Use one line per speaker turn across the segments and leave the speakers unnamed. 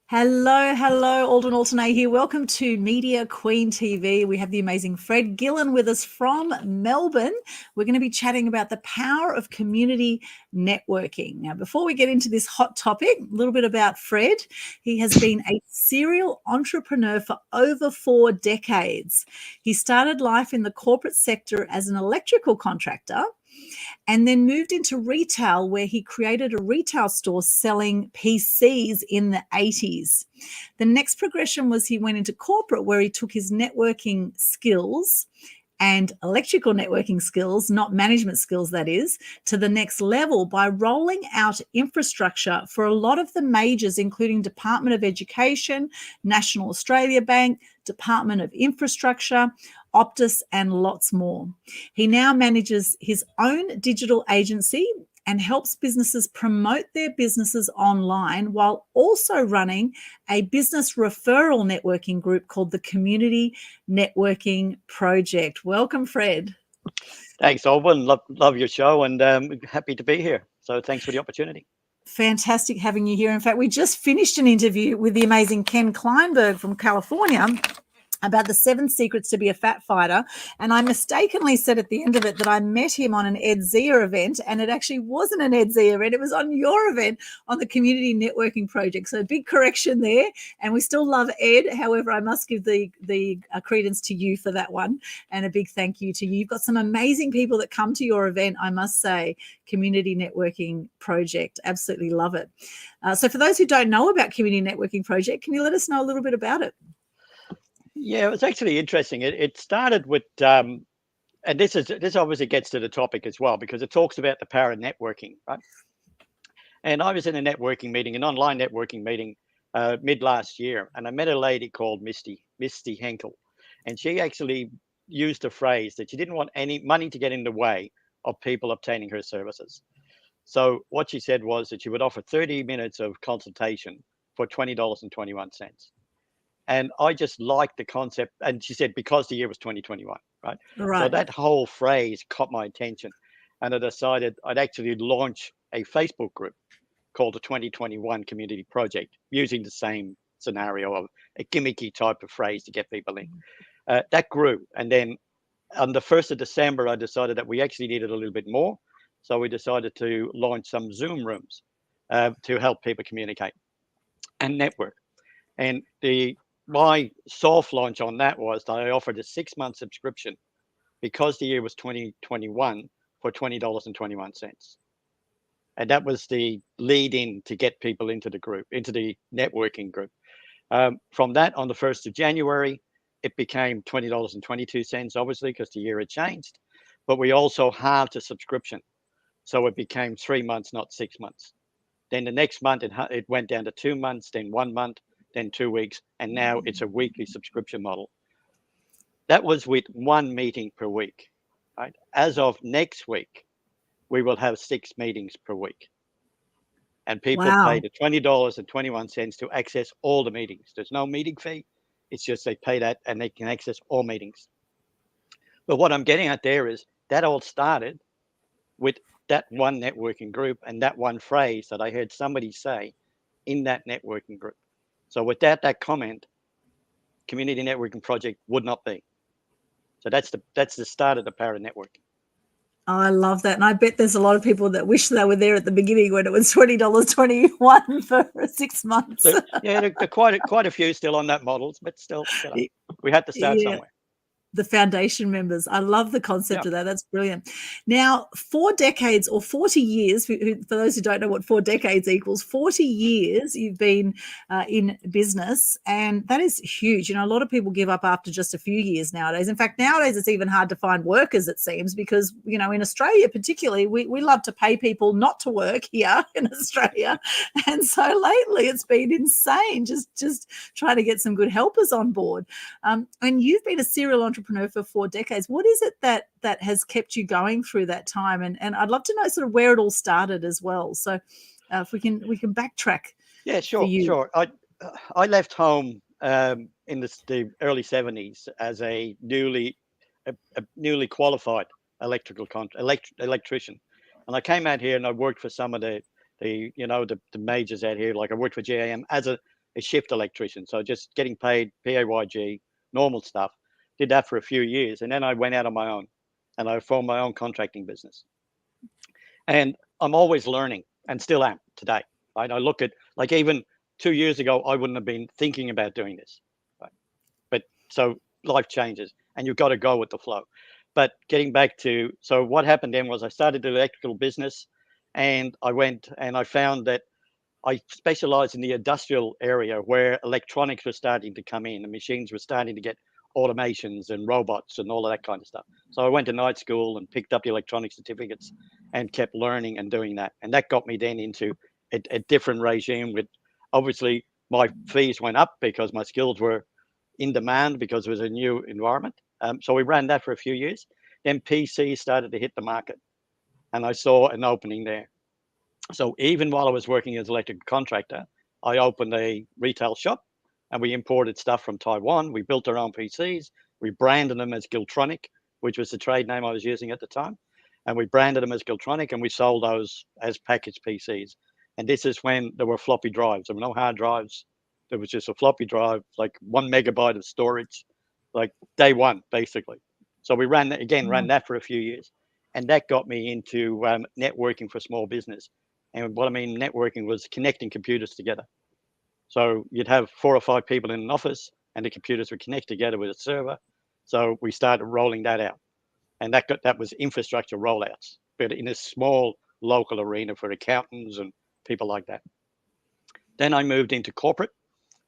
Hello, hello, Aldwyn Altuney here. Welcome to Media Queen TV. We have the amazing Fred Gillen with us from Melbourne. We're going to be chatting about the power of community networking. Now, before we get into this hot topic, a little bit about Fred. He has been a serial entrepreneur for over 4 decades. He started life in the corporate sector as an electrical contractor, and then moved into retail, where he created a retail store selling PCs in the 80s. The next progression was he went into corporate, where he took his networking skills and electrical networking skills, not management skills, that is, to the next level by rolling out infrastructure for a lot of the majors, including Department of Education, National Australia Bank, Department of Infrastructure, Optus, and lots more. He now manages his own digital agency and helps businesses promote their businesses online while also running a business referral networking group called the Community Networking Project. Welcome, Fred.
Thanks, Aldwyn. Love your show, and happy to be here. So thanks for the opportunity.
Fantastic having you here. In fact, we just finished an interview with the amazing Ken Kleinberg from California about the 7 secrets to be a fat fighter. And I mistakenly said at the end of it that I met him on an Ed Zia event, and it actually wasn't an Ed Zia event. It was on your event on the Community Networking Project. So big correction there. And we still love Ed. However, I must give the credence to you for that one, and a big thank you to you. You've got some amazing people that come to your event, I must say. Community Networking Project. Absolutely love it. So for those who don't know about Community Networking Project, can you let us know a little bit about it?
Yeah, it was actually interesting. It started with, and this obviously gets to the topic as well, because it talks about the power of networking, right? And I was in a networking meeting, an online networking meeting, mid last year, and I met a lady called Misty Henkel, and she actually used a phrase that she didn't want any money to get in the way of people obtaining her services. So what she said was that she would offer 30 minutes of consultation for $20.21. And I just liked the concept. And she said, because the year was 2021, right? So that whole phrase caught my attention. And I decided I'd actually launch a Facebook group called the 2021 Community Project, using the same scenario of a gimmicky type of phrase to get people in. That grew. And then on the 1st of December, I decided that we actually needed a little bit more. So we decided to launch some Zoom rooms to help people communicate and network. And my soft launch on that was that I offered a 6-month subscription, because the year was 2021, for $20.21. And that was the lead in to get people into the group, into the networking group. From that, on the 1st of January, it became $20.22, obviously, because the year had changed. But we also halved the subscription. So it became 3 months, not 6 months. Then the next month, it went down to 2 months, then 1 month, then 2 weeks, and now it's a weekly subscription model. That was with 1 meeting per week, right? As of next week, we will have 6 meetings per week. And people pay the $20.21 to access all the meetings. There's no meeting fee. It's just they pay that and they can access all meetings. But what I'm getting at there is that all started with that one networking group and that one phrase that I heard somebody say in that networking group. So without that comment, Community Networking Project would not be. So that's the start of the power of networking.
Oh, I love that. And I bet there's a lot of people that wish they were there at the beginning when it was $20.21 for 6 months.
So, yeah, there are quite a few still on that model, but still, we had to start somewhere.
The foundation members. I love the concept of that. That's brilliant. Now, 4 decades or 40 years, for those who don't know what 4 decades equals, 40 years you've been in business, and that is huge. You know, a lot of people give up after just a few years nowadays. In fact, nowadays it's even hard to find workers, it seems, because, you know, in Australia particularly, we love to pay people not to work here in Australia. And so lately it's been insane just trying to get some good helpers on board. And you've been a serial entrepreneur for 4 decades. What is it that has kept you going through that time? And I'd love to know sort of where it all started as well. So if we can backtrack.
Yeah, sure. I left home in the early 70s as a newly qualified electrician, and I came out here and I worked for some of the majors out here. Like I worked for GAM a shift electrician. So just getting paid PAYG, normal stuff. Did that for a few years. And then I went out on my own and I formed my own contracting business. And I'm always learning and still am today. Right? I look at, like, even 2 years ago, I wouldn't have been thinking about doing this. Right? But so life changes and you've got to go with the flow. But getting back to, so what happened then was I started the electrical business, and I went and I found that I specialized in the industrial area where electronics were starting to come in and machines were starting to get automations and robots and all of that kind of stuff. So I went to night school and picked up the electronic certificates and kept learning and doing that. And that got me then into a different regime with, obviously, my fees went up because my skills were in demand because it was a new environment. So we ran that for a few years. Then PC started to hit the market and I saw an opening there. So even while I was working as an electrical contractor, I opened a retail shop and we imported stuff from Taiwan. We built our own PCs. We branded them as Giltronic, which was the trade name I was using at the time. And we branded them as Giltronic and we sold those as packaged PCs. And this is when there were floppy drives. There were no hard drives. There was just a floppy drive, like 1 megabyte of storage, like day one, basically. So we ran that again, ran that for a few years. And that got me into networking for small business. And what I mean networking was connecting computers together. So you'd have 4 or 5 people in an office and the computers would connect together with a server. So we started rolling that out. And that was infrastructure rollouts, but in a small local arena for accountants and people like that. Then I moved into corporate,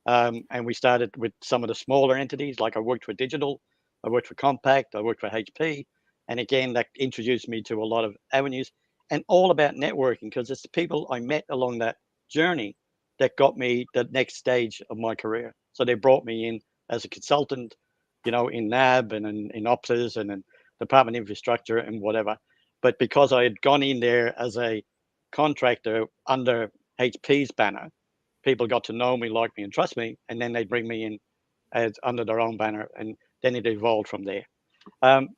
and we started with some of the smaller entities. Like I worked for Digital, I worked for Compact, I worked for HP. And again, that introduced me to a lot of avenues and all about networking, because it's the people I met along that journey that got me the next stage of my career. So they brought me in as a consultant, in NAB and in Optus and in Department of Infrastructure and whatever. But because I had gone in there as a contractor under HP's banner, people got to know me, like me, and trust me, and then they bring me in as under their own banner, and then it evolved from there.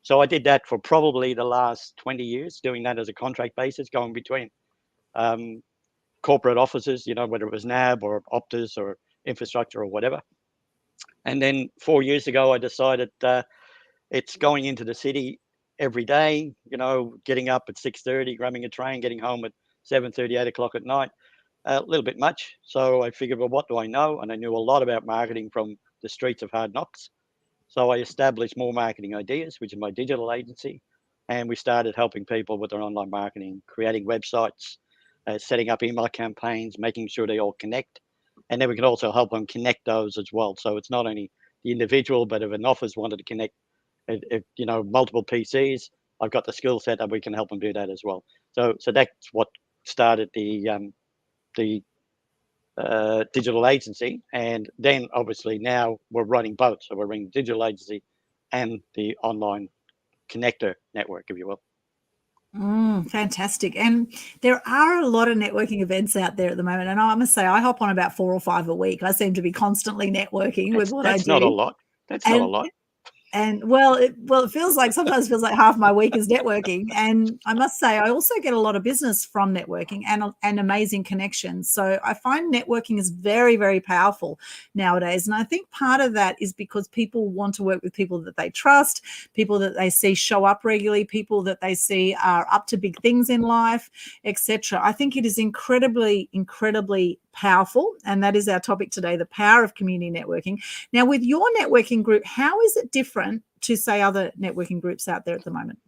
So I did that for probably the last 20 years, doing that as a contract basis, going between corporate offices, whether it was NAB or Optus or infrastructure or whatever. And then 4 years ago, I decided it's going into the city every day, getting up at 6:30, grabbing a train, getting home at 7:30, 8 o'clock at night, a little bit much. So I figured, well, what do I know? And I knew a lot about marketing from the streets of Hard Knocks. So I established More Marketing Ideas, which is my digital agency. And we started helping people with their online marketing, creating websites, setting up email campaigns, making sure they all connect. And then we can also help them connect those as well. So it's not only the individual, but if an office wanted to connect, multiple PCs, I've got the skill set that we can help them do that as well. So that's what started the digital agency. And then obviously now we're running both. So we're running the digital agency and the online connector network, if you will.
Fantastic. And there are a lot of networking events out there at the moment. And I must say, I hop on about 4 or 5 a week. I seem to be constantly networking with what I do.
That's not a lot. That's not a lot.
And it sometimes feels like half my week is networking. And I must say, I also get a lot of business from networking and amazing connections. So I find networking is very, very powerful nowadays. And I think part of that is because people want to work with people that they trust, people that they see show up regularly, people that they see are up to big things in life, etc. I think it is incredibly, incredibly powerful. And that is our topic today, the power of community networking. Now, with your networking group, how is it different to, say, other networking groups out there at the moment?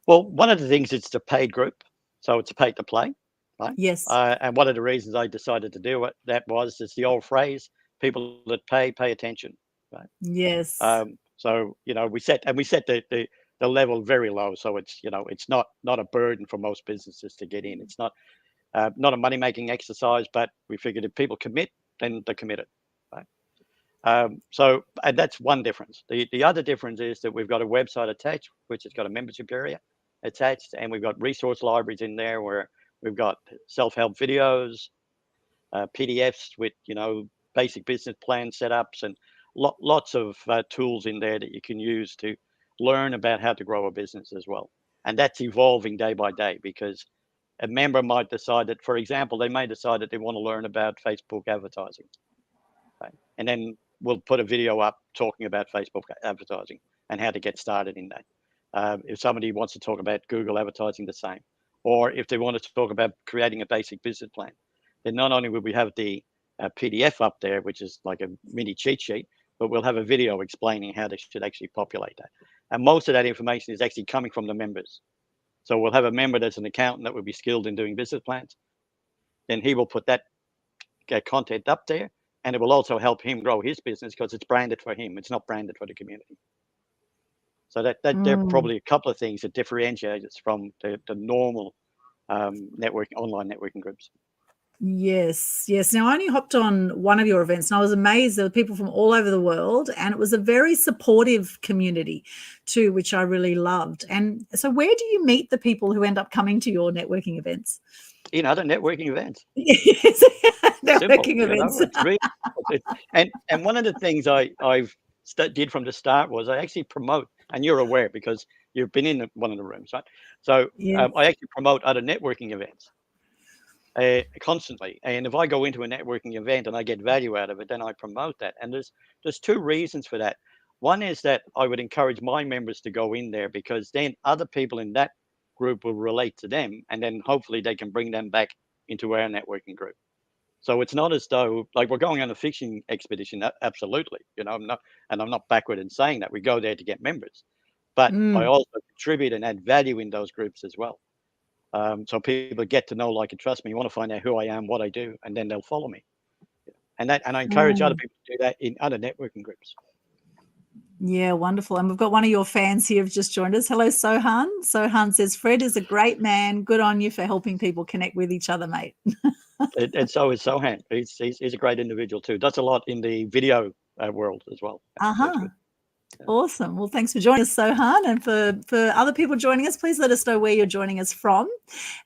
Well, one of the things, it's a paid group. So it's a pay to play, right?
Yes.
And one of the reasons I decided to do it, it's the old phrase, people that pay attention, right?
Yes.
So, we set the level very low. So it's, it's not a burden for most businesses to get in. It's not a money-making exercise, but we figured if people commit, then they're committed, right? So and that's one difference. The other difference is that we've got a website attached, which has got a membership area attached, and we've got resource libraries in there where we've got self-help videos, PDFs with, basic business plan setups, and lots of tools in there that you can use to learn about how to grow a business as well. And that's evolving day by day, because a member might decide that, for example, they may decide that they want to learn about Facebook advertising. right? And then we'll put a video up talking about Facebook advertising and how to get started in that. If somebody wants to talk about Google advertising, the same. Or if they want to talk about creating a basic business plan, then not only will we have the PDF up there, which is like a mini cheat sheet, but we'll have a video explaining how they should actually populate that. And most of that information is actually coming from the members. So we'll have a member that's an accountant that will be skilled in doing business plans. Then he will put that content up there, and it will also help him grow his business because it's branded for him. It's not branded for the community. So that there are probably a couple of things that differentiate us from the normal online networking groups.
Yes. Now, I only hopped on one of your events and I was amazed. There were people from all over the world, and it was a very supportive community too, which I really loved. And so where do you meet the people who end up coming to your networking events?
In other networking events.
Yes, networking
Simple,
events.
It's really, and one of the things I've did from the start was I actually promote, and you're aware because you've been in one of the rooms, right? So
Yes.
I actually promote other networking events constantly. And if I go into a networking event and I get value out of it, then I promote that. And there's two reasons for that. One is that I would encourage my members to go in there because then other people in that group will relate to them, and then hopefully they can bring them back into our networking group. So it's not as though like we're going on a fishing expedition. Absolutely, I'm not backward in saying that. We go there to get members, but I also contribute and add value in those groups as well. So people get to know, like, and trust me. You want to find out who I am, what I do, and then they'll follow me. And I encourage other people to do that in other networking groups.
Yeah, wonderful. And we've got one of your fans here who've just joined us. Hello, Sohan. Sohan says, Fred is a great man. Good on you for helping people connect with each other, mate.
And so is Sohan. He's a great individual too. Does a lot in the video world as well.
Yeah. Awesome. Well, thanks for joining us, Sohan. And for other people joining us, please let us know where you're joining us from.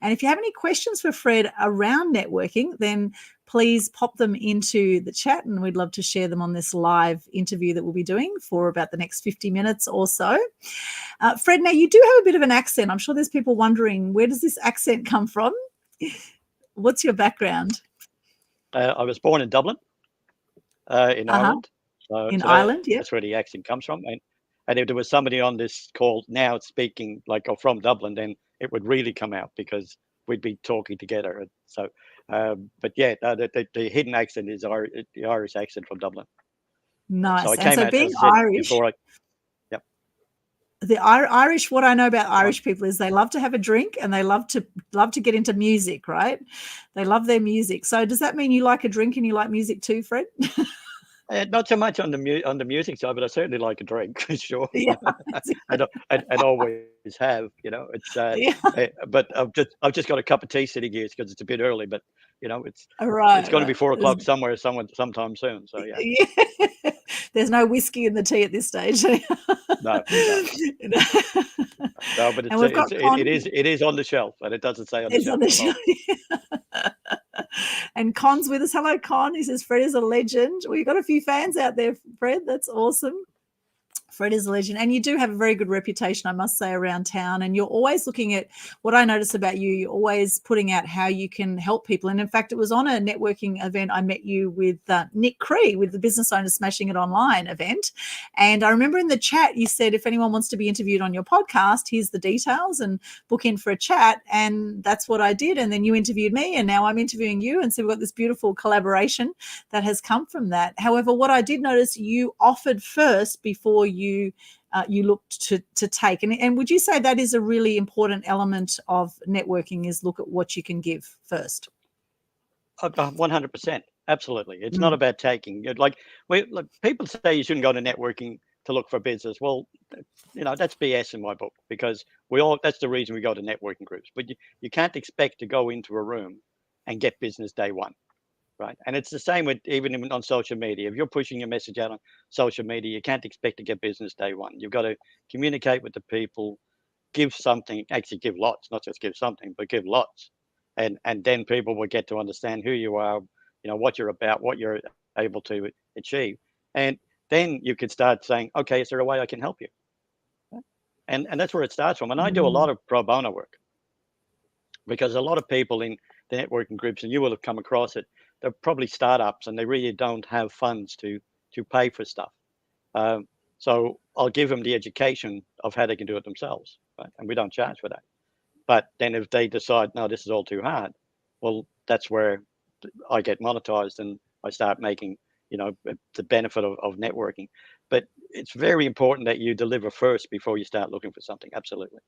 And if you have any questions for Fred around networking, then please pop them into the chat, and we'd love to share them on this live interview that we'll be doing for about the next 50 minutes or so. Fred, now you do have a bit of an accent. I'm sure there's people wondering, where does this accent come from? What's your background?
I was born in Dublin, in Ireland. So
Ireland, yeah.
That's where the accent comes from. And if there was somebody on this call now speaking from Dublin, then it would really come out because we'd be talking together. So, but yeah, the hidden accent is the Irish accent from Dublin.
Nice.
So I
and
came
so
out
being Irish, the Irish, what I know about Irish people is they love to have a drink and they love to get into music, right? They love their music. So does that mean you like a drink and you like music too, Fred?
Not so much on the music side, but I certainly like a drink for sure.
Yeah.
I'd always have, It's but I've just got a cup of tea sitting here because it's a bit early, but it's going to be 4 o'clock sometime soon. So yeah.
There's no whiskey in the tea at this stage.
No, but it is on the shelf, and it doesn't say on the shelf.
It's on the shelf. And Con's with us. Hello, Con. He says Fred is a legend. We've got a few fans out there, Fred. That's awesome. Fred is a legend. And you do have a very good reputation, I must say, around town. And you're always looking at what I notice about you. You're always putting out how you can help people. And in fact, it was on a networking event I met you with Nick Cree with the Business Owners Smashing It Online event. And I remember in the chat, you said, if anyone wants to be interviewed on your podcast, here's the details and book in for a chat. And that's what I did. And then you interviewed me and now I'm interviewing you. And so we've got this beautiful collaboration that has come from that. However, what I did notice, you offered first before you looked to take. And would you say that is a really important element of networking, is look at what you can give first?
100%. Absolutely. It's not about taking. People say you shouldn't go to networking to look for business. Well, that's BS in my book, because that's the reason we go to networking groups. But you can't expect to go into a room and get business day one. Right. And it's the same with even on social media. If you're pushing your message out on social media, you can't expect to get business day one. You've got to communicate with the people, give something, actually give lots, not just give something, but give lots. And then people will get to understand who you are, what you're about, what you're able to achieve. And then you could start saying, okay, is there a way I can help you? And that's where it starts from. And I do a lot of pro bono work, because a lot of people in the networking groups, and you will have come across it, they're probably startups and they really don't have funds to pay for stuff. So I'll give them the education of how they can do it themselves, right? And we don't charge for that. But then if they decide, no, this is all too hard, well, that's where I get monetized and I start making, the benefit of networking. But it's very important that you deliver first before you start looking for something. Absolutely.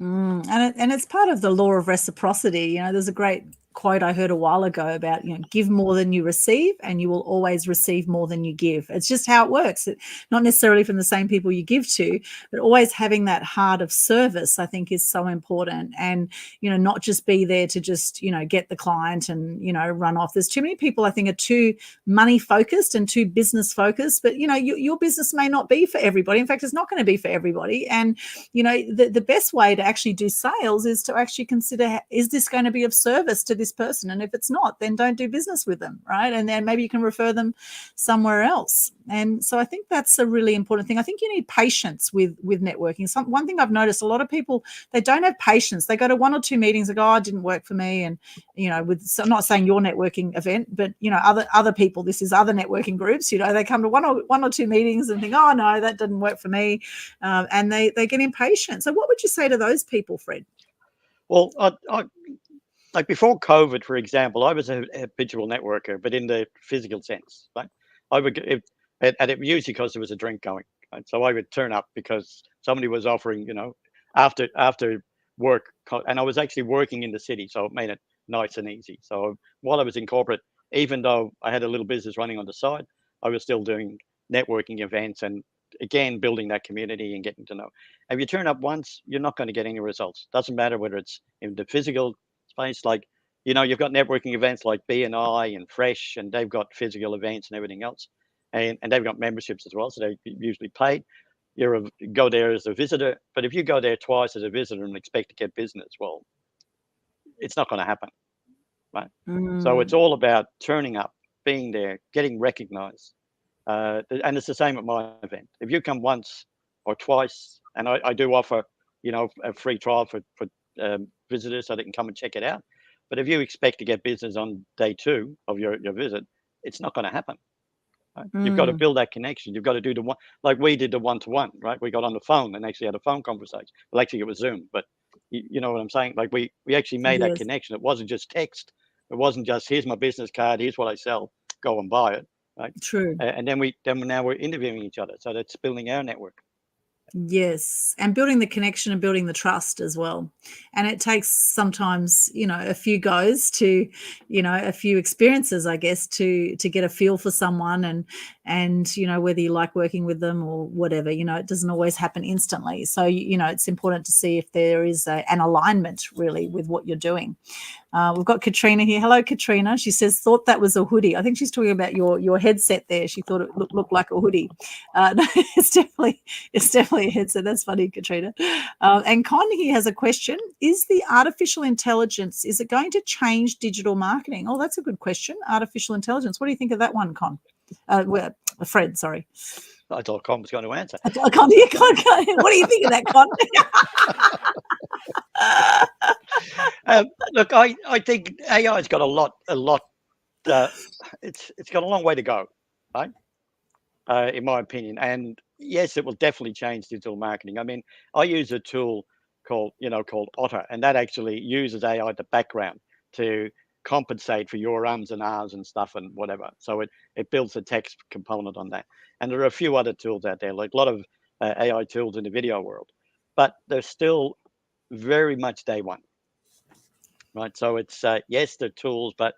And it's part of the law of reciprocity. There's a great quote I heard a while ago about, give more than you receive and you will always receive more than you give. It's just how it works. Not necessarily from the same people you give to, but always having that heart of service, I think, is so important. And, not just be there to just, get the client and, run off. There's too many people, I think, are too money focused and too business focused, but, your business may not be for everybody. In fact, it's not going to be for everybody. And, the best way to actually do sales is to actually consider, is this going to be of service to this person? And if it's not, then don't do business with them, right? And then maybe you can refer them somewhere else. And so I think that's a really important thing. I think you need patience with networking. One thing I've noticed, a lot of people, they don't have patience. They go to one or two meetings and go, oh, it didn't work for me. And, I'm not saying your networking event, but, other people, this is other networking groups, they come to one or two meetings and think, oh, no, that didn't work for me. And they get impatient. So what would you say to those people, Fred?
Well, I like before COVID, for example, I was a habitual networker, but in the physical sense, right? I would, and it usually because there was a drink going, right? So I would turn up because somebody was offering, after work, and I was actually working in the city, so it made it nice and easy. So while I was in corporate, even though I had a little business running on the side, I was still doing networking events and again building that community and getting to know. And if you turn up once, you're not going to get any results. Doesn't matter whether it's in the physical space, like you've got networking events like BNI and Fresh, and they've got physical events and everything else, and they've got memberships as well, so they usually paid. You go there as a visitor, but if you go there twice as a visitor and expect to get business, well, it's not going to happen, right? So it's all about turning up, being there, getting recognized. And it's the same at my event. If you come once or twice, and I do offer, a free trial for visitors so they can come and check it out. But if you expect to get business on day 2 of your visit, it's not going to happen. Right? You've got to build that connection. You've got to do the one, like we did the one-to-one, right? We got on the phone and actually had a phone conversation. Well, actually it was Zoom, but you know what I'm saying? Like we actually made that connection. It wasn't just text. It wasn't just, here's my business card, here's what I sell, go and buy it. Right?
True.
And then now we're interviewing each other. So that's building our network.
Yes, and building the connection and building the trust as well. And it takes sometimes, a few goes to, a few experiences, I guess, to get a feel for someone and whether you like working with them or whatever, it doesn't always happen instantly. So, it's important to see if there is an alignment really with what you're doing. We've got Katrina here. Hello, Katrina. She says, thought that was a hoodie. I think she's talking about your headset there. She thought it looked like a hoodie. No, it's definitely a headset. That's funny, Katrina. And Con here has a question. Is the artificial intelligence, is it going to change digital marketing? Oh, that's a good question. Artificial intelligence. What do you think of that one, Con? Fred, sorry.
I thought Con was going to answer.
Con, what do you think of that, Con?
Look, I think AI's got a lot. It's got a long way to go, right? In my opinion, and yes, it will definitely change digital marketing. I mean, I use a tool called Otter, and that actually uses AI the background to compensate for your ums and ahs and stuff and whatever. So it builds a text component on that. And there are a few other tools out there, like a lot of AI tools in the video world, but they're still very much day one, right? So it's yes, they're tools, but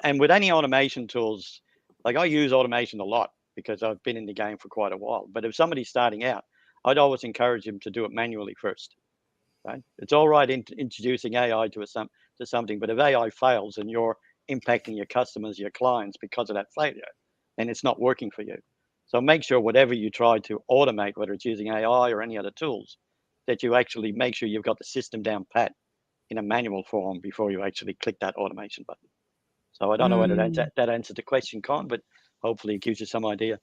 and with any automation tools, like I use automation a lot because I've been in the game for quite a while. But if somebody's starting out, I'd always encourage them to do it manually first, right? It's all right introducing AI to something, but if AI fails and you're impacting your customers, your clients because of that failure, then it's not working for you. So make sure whatever you try to automate, whether it's using AI or any other tools, that you actually make sure you've got the system down pat in a manual form before you actually click that automation button. So I don't know whether that answered the question, Con, but hopefully it gives you some idea.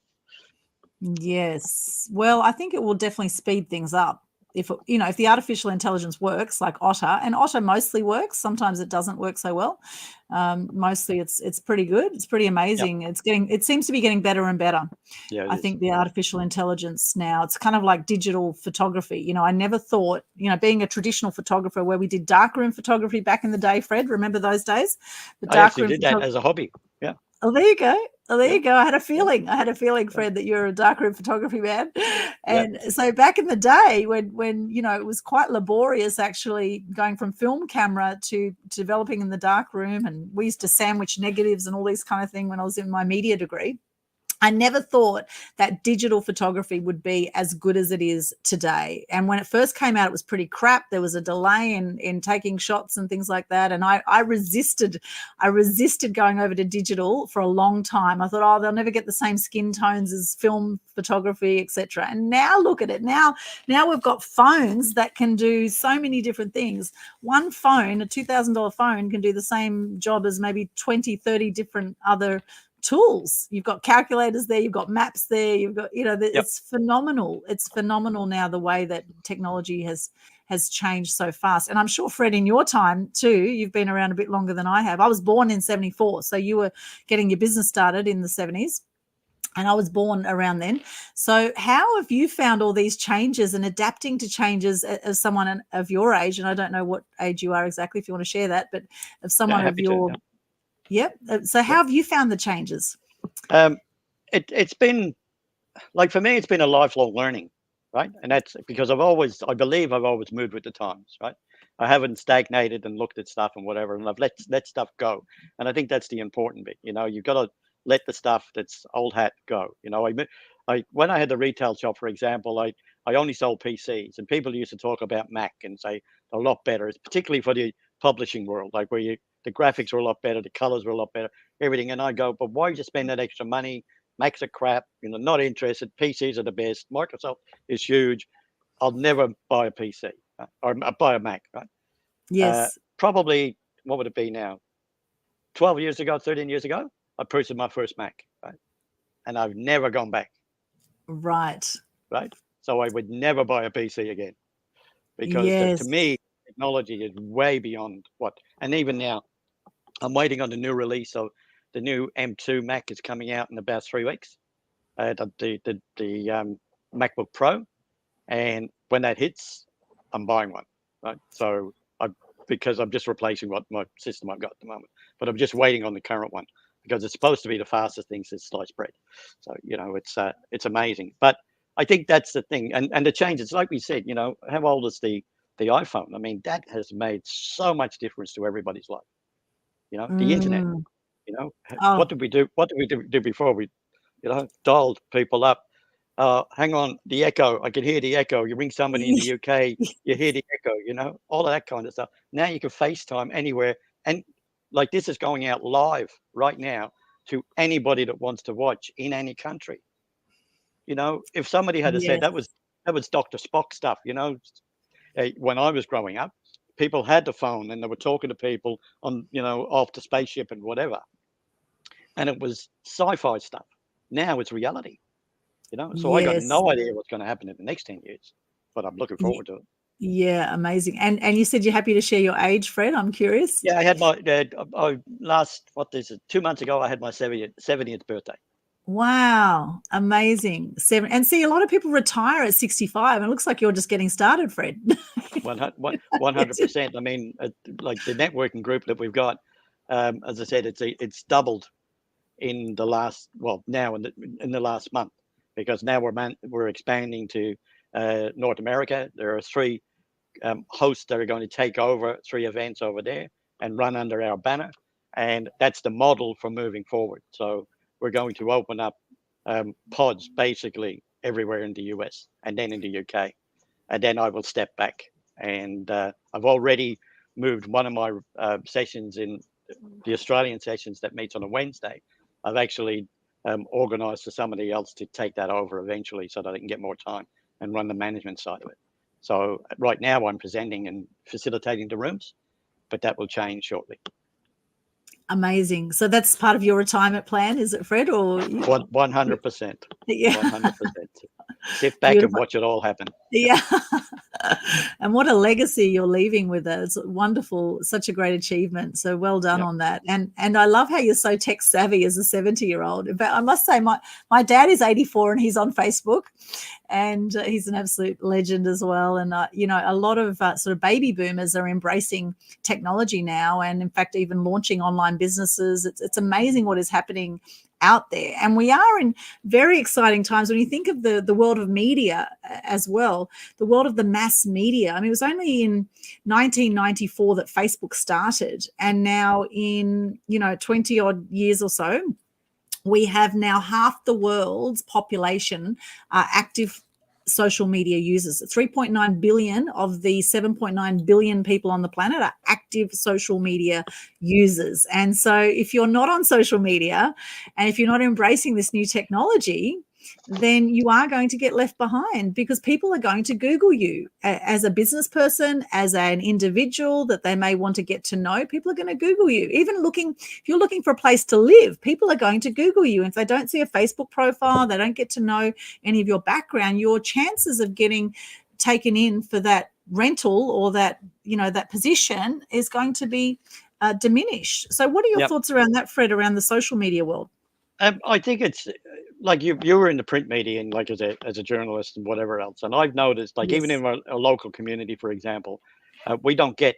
Yes. Well, I think it will definitely speed things up. if the artificial intelligence works like Otter, and Otter mostly works, sometimes it doesn't work so well. Mostly it's pretty good. It's pretty amazing.
Yep.
It seems to be getting better and better.
Yeah,
I think the artificial intelligence now, it's kind of like digital photography. I never thought, being a traditional photographer where we did darkroom photography back in the day, Fred, remember those days?
I actually did that as a hobby. Yeah.
Oh, there you go. Oh, there you go. I had a feeling, Fred, that you're a darkroom photography man. And so back in the day when it was quite laborious actually going from film camera to developing in the dark room, and we used to sandwich negatives and all these kind of thing when I was in my media degree. I never thought that digital photography would be as good as it is today. And when it first came out, it was pretty crap. There was a delay in taking shots and things like that. And I resisted going over to digital for a long time. I thought, they'll never get the same skin tones as film photography, etc. And now look at it. Now we've got phones that can do so many different things. One phone, a $2,000 phone, can do the same job as maybe 20, 30 different other tools. You've got calculators there, you've got maps there, you've got, it's phenomenal. It's phenomenal now the way that technology has changed so fast. And I'm sure, Fred, in your time too, you've been around a bit longer than I have. I was born in 74, so you were getting your business started in the 70s. And I was born around then. So how have you found all these changes and adapting to changes as someone of your age? And I don't know what age you are exactly, if you want to share that, but of someone of your... Yep. So how have you found the changes?
It's been, like, for me, it's been a lifelong learning, right? And that's because I believe I've always moved with the times, right? I haven't stagnated and looked at stuff and whatever, and I've let stuff go. And I think that's the important bit. You've got to let the stuff that's old hat go. When I had the retail shop, for example, I only sold PCs, and people used to talk about Mac and say a lot better. It's particularly for the publishing world, like where the graphics were a lot better, the colors were a lot better, everything. And I go, but why did you spend that extra money? Macs are crap, not interested. PCs are the best. Microsoft is huge. I'll never buy a PC or buy a Mac, right?
Yes.
Probably, what would it be now? 12 years ago, 13 years ago, I purchased my first Mac, right? And I've never gone back.
Right.
Right. So I would never buy a PC again, because to me, technology is way beyond what, and even now, I'm waiting on the new release of the new M2 Mac is coming out in about 3 weeks. The MacBook Pro, and when that hits, I'm buying one. Right, so because I'm just replacing what my system I've got at the moment, but I'm just waiting on the current one because it's supposed to be the fastest thing since sliced bread. So it's amazing. But I think that's the thing, and the changes, like we said, how old is the iPhone? I mean, that has made so much difference to everybody's life. The internet. What did we do? What did we do before? We, dialed people up. Hang on, the echo. I can hear the echo. You ring somebody in the UK, you hear the echo. All of that kind of stuff. Now you can FaceTime anywhere, and like this is going out live right now to anybody that wants to watch in any country. If somebody had said that was Dr. Spock stuff. When I was growing up, people had the phone and they were talking to people on, off the spaceship and whatever. And it was sci-fi stuff. Now it's reality, So I got no idea what's going to happen in the next 10 years, but I'm looking forward to it.
Yeah, amazing. And you said you're happy to share your age, Fred? I'm curious.
Yeah, I had my 2 months ago, I had my 70th birthday.
Wow, amazing. And see, a lot of people retire at 65, and it looks like you're just getting started, Fred.
100%. I mean, like the networking group that we've got, as I said, it's doubled in the last, now in the last month, because now we're expanding to North America. There are 3 hosts that are going to take over 3 events over there and run under our banner, and that's the model for moving forward. So we're going to open up pods basically everywhere in the US and then in the UK. And then I will step back. And I've already moved one of my sessions in the Australian sessions that meets on a Wednesday. I've actually organized for somebody else to take that over eventually so that I can get more time and run the management side of it. So right now I'm presenting and facilitating the rooms, but that will change shortly.
Amazing. So that's part of your retirement plan, is it, Fred? Or
100%.
Yeah.
100%. Sit back and watch it all happen.
Yeah. And what a legacy you're leaving with it. It's wonderful, such a great achievement. So well done
Yep.
on that. And I love how you're so tech savvy as a 70-year-old. In fact, I must say my dad is 84 and he's on Facebook, and he's an absolute legend as well. And a lot of sort of baby boomers are embracing technology now, and in fact even launching online businesses. It's amazing what is happening out there, and we are in very exciting times when you think of the world of media as well, the world of the mass media. I mean, it was only in 1994 that Facebook started, and now in 20 odd years or so, we have now half the world's population active social media users. 3.9 billion of the 7.9 billion people on the planet are active social media users. And so if you're not on social media and if you're not embracing this new technology, then you are going to get left behind, because people are going to Google you as a business person, as an individual that they may want to get to know. People are going to Google you. Even if you're looking for a place to live, people are going to Google you. If they don't see a Facebook profile, they don't get to know any of your background, your chances of getting taken in for that rental or that position is going to be diminished. So what are your
Yep.
thoughts around that, Fred, around the social media world?
I think it's like you were in the print media and like as a journalist and whatever else. And I've noticed, like, even
Yes.
in a local community, for example, we don't get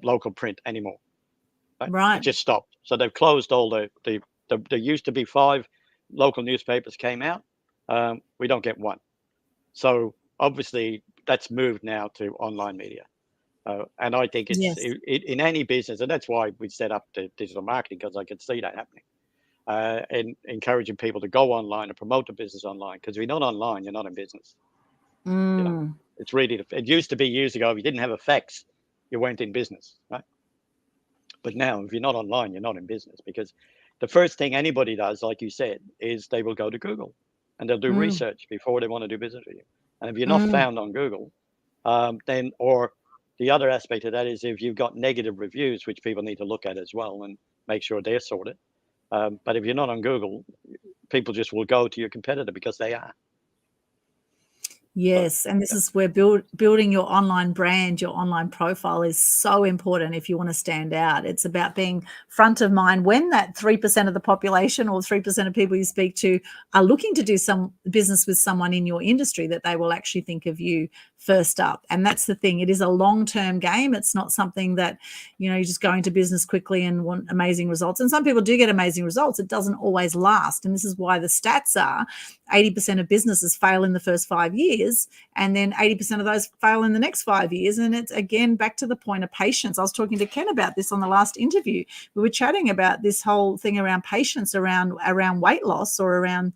local print anymore. Right?
Right.
It just stopped. So they've closed all the there used to be 5 local newspapers came out. We don't get one. So obviously that's moved now to online media. And I think it's
Yes.
in any business, and that's why we set up the digital marketing, because I could see that happening. And encouraging people to go online and promote the business online, because if you're not online, you're not in business. It's really, it used to be years ago, if you didn't have a fax, you weren't in business, right? But now, if you're not online, you're not in business, because the first thing anybody does, like you said, is they will go to Google and they'll do research before they want to do business with you. And if you're not found on Google, then, or the other aspect of that is if you've got negative reviews, which people need to look at as well and make sure they're sorted. But if you're not on Google, people just will go to your competitor because they are.
Yes, and this is where building your online brand, your online profile is so important if you want to stand out. It's about being front of mind when that 3% of the population or 3% of people you speak to are looking to do some business with someone in your industry, that they will actually think of you first up. And that's the thing. It is a long-term game. It's not something that, you just go into business quickly and want amazing results. And some people do get amazing results. It doesn't always last. And this is why the stats are 80% of businesses fail in the first 5 years, and then 80% of those fail in the next 5 years. And it's, again, back to the point of patience. I was talking to Ken about this on the last interview. We were chatting about this whole thing around patience, around weight loss, or around,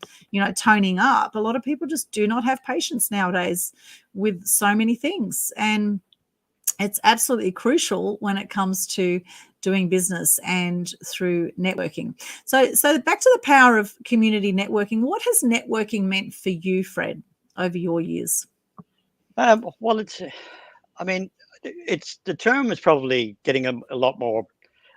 toning up. A lot of people just do not have patience nowadays with so many things. And it's absolutely crucial when it comes to doing business and through networking. So back to the power of community networking. What has networking meant for you, Fred, over your years?
Well, it's the term is probably getting a lot more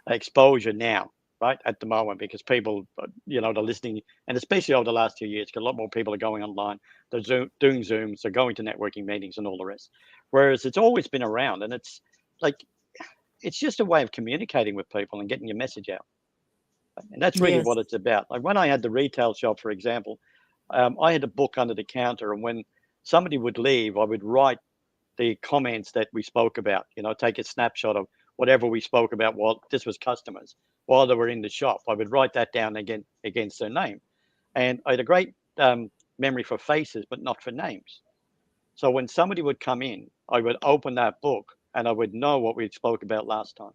exposure now, right, at the moment, because people, they're listening, and especially over the last 2 years, because a lot more people are going online, they're doing Zooms, they're going to networking meetings and all the rest. Whereas it's always been around, and it's just a way of communicating with people and getting your message out. And that's really
Yes.
what it's about. Like when I had the retail shop, for example, I had a book under the counter, and when somebody would leave, I would write the comments that we spoke about, take a snapshot of whatever we spoke about while this was customers, while they were in the shop. I would write that down again against their name. And I had a great memory for faces, but not for names. So when somebody would come in, I would open that book and I would know what we spoke about last time.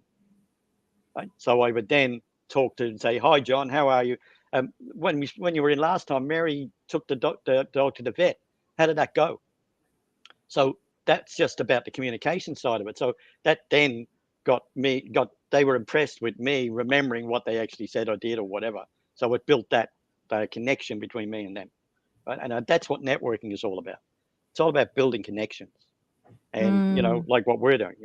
Right? So I would then talk to and say, "Hi, John, how are you? When you were in last time, Mary took the dog to the vet. How did that go?" So that's just about the communication side of it. So that then they were impressed with me remembering what they actually said or did or whatever. So it built that connection between me and them. Right? And that's what networking is all about. It's all about building connections. And, like what we're doing,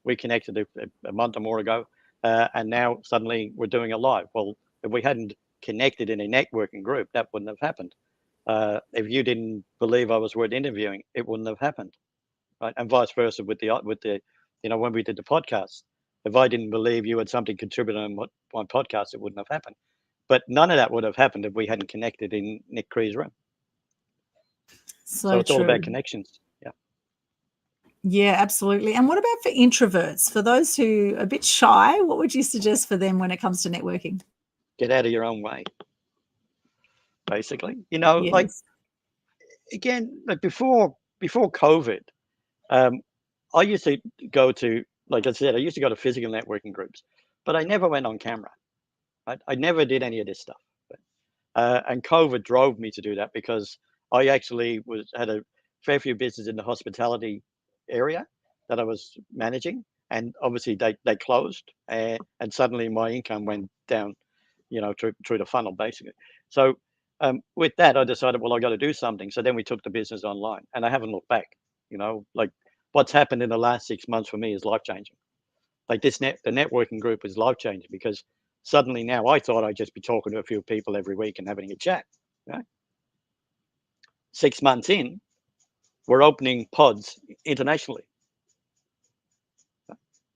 we connected a month or more ago, and now suddenly we're doing it live. Well, if we hadn't connected in a networking group, that wouldn't have happened. If you didn't believe I was worth interviewing, it wouldn't have happened. right? And vice versa with the when we did the podcast. If I didn't believe you had something contributed on my podcast, it wouldn't have happened. But none of that would have happened if we hadn't connected in Nick Cree's room. So it's all about connections. Yeah.
Yeah, absolutely. And what about for introverts? For those who are a bit shy, what would you suggest for them when it comes to networking?
Get out of your own way, basically. Like,
Yes.
again, like before COVID, I used to go to, like I said, I used to go to physical networking groups, but I never went on camera. Right? I never did any of this stuff. And COVID drove me to do that because I actually had a fair few businesses in the hospitality area that I was managing, and obviously they closed, and suddenly my income went down, through the funnel basically. So with that, I decided, well, I got to do something. So then we took the business online, and I haven't looked back. Like what's happened in the last 6 months for me is life changing. Like the networking group is life changing because suddenly now I thought I'd just be talking to a few people every week and having a chat. Right? 6 months in, we're opening pods internationally.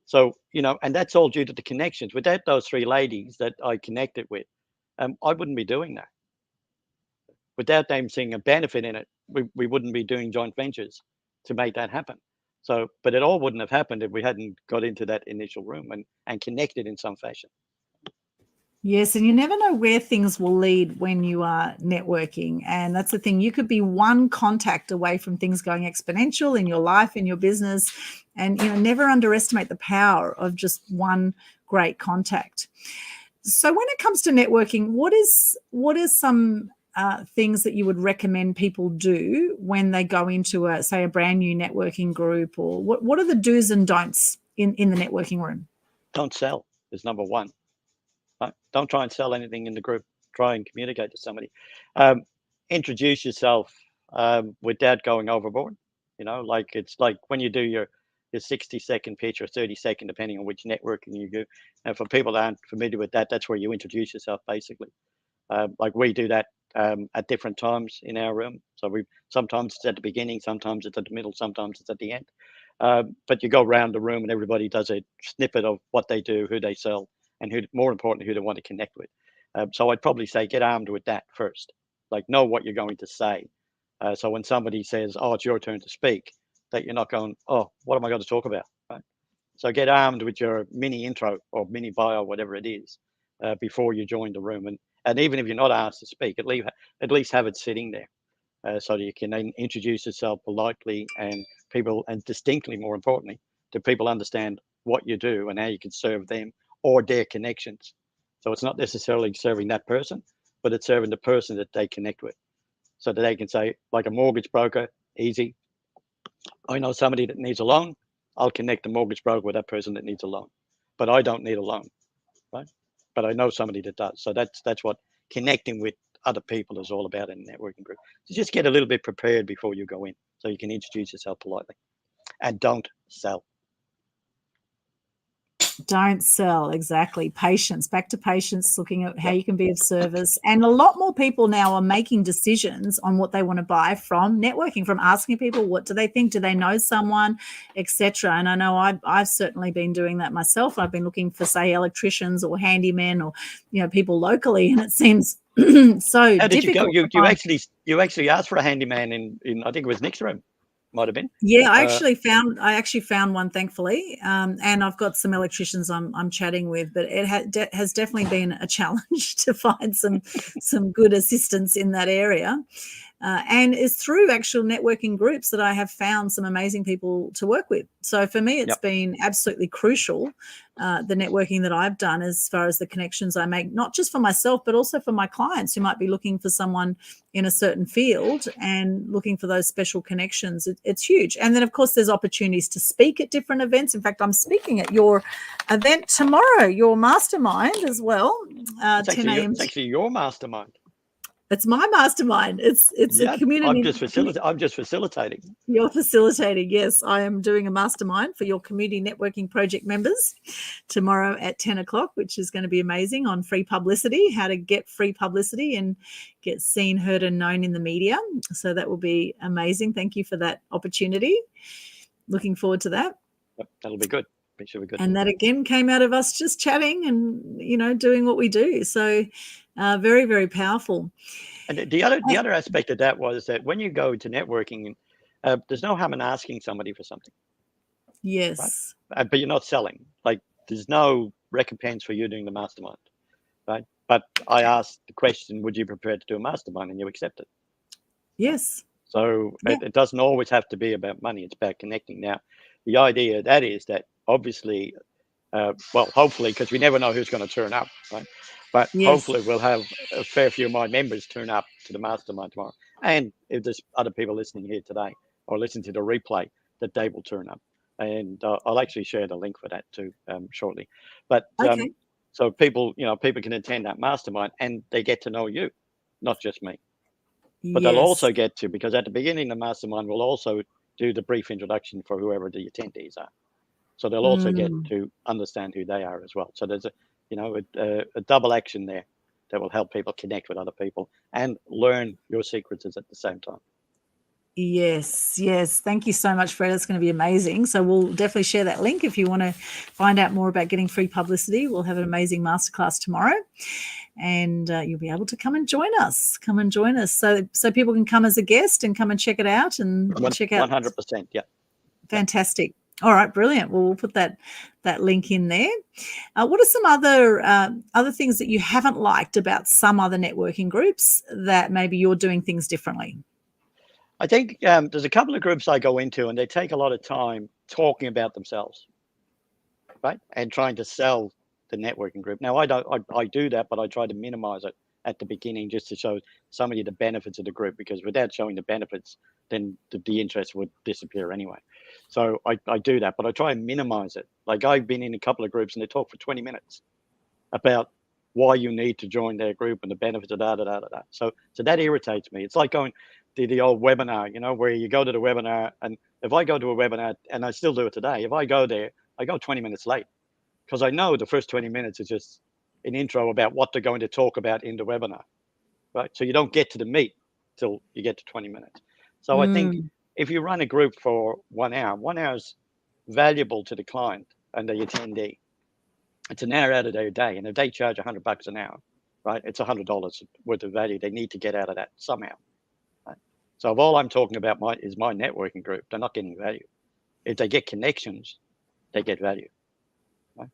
So, and that's all due to the connections. Without those 3 ladies that I connected with, I wouldn't be doing that. Without them seeing a benefit in it, we wouldn't be doing joint ventures to make that happen. So, but it all wouldn't have happened if we hadn't got into that initial room and connected in some fashion.
Yes, and you never know where things will lead when you are networking. And that's the thing. You could be one contact away from things going exponential in your life, in your business. And, never underestimate the power of just one great contact. So when it comes to networking, what is some things that you would recommend people do when they go into a brand new networking group, or what are the do's and don'ts in the networking room?
Don't sell is number one. Right? Don't try and sell anything in the group. Try and communicate to somebody. Introduce yourself without going overboard. Like it's like when you do your 60-second pitch or 30-second, depending on which networking you do. And for people that aren't familiar with that, that's where you introduce yourself, basically. Like we do that at different times in our room. So sometimes it's at the beginning, sometimes it's at the middle, sometimes it's at the end. But you go around the room and everybody does a snippet of what they do, who they sell, and more importantly, who they want to connect with. So I'd probably say get armed with that first. Like know what you're going to say. So when somebody says, "Oh, it's your turn to speak," that you're not going, "Oh, what am I going to talk about?" Right? So get armed with your mini intro or mini bio, whatever it is, before you join the room. And even if you're not asked to speak, at least have it sitting there, so that you can then introduce yourself politely and distinctly, more importantly, to people understand what you do and how you can serve them or their connections. So it's not necessarily serving that person, but it's serving the person that they connect with. So that they can say, like a mortgage broker, easy. I know somebody that needs a loan. I'll connect the mortgage broker with that person that needs a loan. But I don't need a loan, right? But I know somebody that does. So that's what connecting with other people is all about in a networking group. So just get a little bit prepared before you go in so you can introduce yourself politely. And don't sell.
Don't sell, exactly. Patience, back to patience, looking at how you can be of service. And a lot more people now are making decisions on what they want to buy from networking, from asking people what do they think, do they know someone, etc. And I know I've certainly been doing that myself. I've been looking for, say, electricians or handymen or people locally, and it seems so
How did
difficult.
you go? You actually asked for a handyman in I think it was Nick's room. Might have been.
Yeah, I actually found one, thankfully, and I've got some electricians I'm chatting with, but it has definitely been a challenge to find some good assistance in that area. And it's through actual networking groups that I have found some amazing people to work with. So for me, it's been absolutely crucial, the networking that I've done as far as the connections I make, not just for myself, but also for my clients who might be looking for someone in a certain field and looking for those special connections. It's huge. And then, of course, there's opportunities to speak at different events. In fact, I'm speaking at your event tomorrow, your mastermind as well. 10 a.m.
It's actually your mastermind.
It's my mastermind. It's a community.
I'm just facilitating.
You're facilitating. Yes, I am doing a mastermind for your community networking project members tomorrow at 10 o'clock, which is going to be amazing, on free publicity, how to get free publicity and get seen, heard and known in the media. So that will be amazing. Thank you for that opportunity. Looking forward to that.
Yep, that'll be good. Should be good.
And that again came out of us just chatting and, doing what we do. So very, very powerful.
And the other aspect of that was that when you go to networking, there's no harm in asking somebody for something.
Yes.
Right? But you're not selling. Like, there's no recompense for you doing the mastermind, right? But I asked the question, would you be prepared to do a mastermind? And you accept it.
Yes.
So it doesn't always have to be about money. It's about connecting. Now, the idea of that is that obviously, hopefully, because we never know who's going to turn up, right? But hopefully we'll have a fair few of my members turn up to the mastermind tomorrow. And if there's other people listening here today or listen to the replay, that they will turn up. And I'll actually share the link for that too shortly. But so people can attend that mastermind and they get to know you, not just me. But they'll also get to, because at the beginning of the mastermind, we'll also do the brief introduction for whoever the attendees are. So they'll also get to understand who they are as well. So there's a double action there that will help people connect with other people and learn your secrets at the same time.
Yes. Thank you so much, Fred. It's going to be amazing. So we'll definitely share that link if you want to find out more about getting free publicity. We'll have an amazing masterclass tomorrow, and you'll be able to come and join us. So people can come as a guest and come and check it out and check out.
100%. Yeah.
Fantastic. All right, brilliant. Well, we'll put that link in there. What are some other things that you haven't liked about some other networking groups that maybe you're doing things differently?
I think there's a couple of groups I go into, and they take a lot of time talking about themselves, right, and trying to sell the networking group. Now, I do that, but I try to minimize it at the beginning just to show somebody the benefits of the group, because without showing the benefits, then the interest would disappear anyway. So I do that, but I try and minimize it. Like, I've been in a couple of groups and they talk for 20 minutes about why you need to join their group and the benefits of that. So that irritates me. It's like going to the old webinar, where you go to the webinar, and if I go to a webinar, and I still do it today, if I go there, I go 20 minutes late, because I know the first 20 minutes is just an intro about what they're going to talk about in the webinar, right? So you don't get to the meat till you get to 20 minutes. So I think if you run a group for 1 hour, 1 hour is valuable to the client and the attendee. It's an hour out of their day, and if they charge $100 an hour, right, it's $100 worth of value they need to get out of that somehow. Right? So if all I'm talking about is my networking group, they're not getting value. If they get connections, they get value. Right?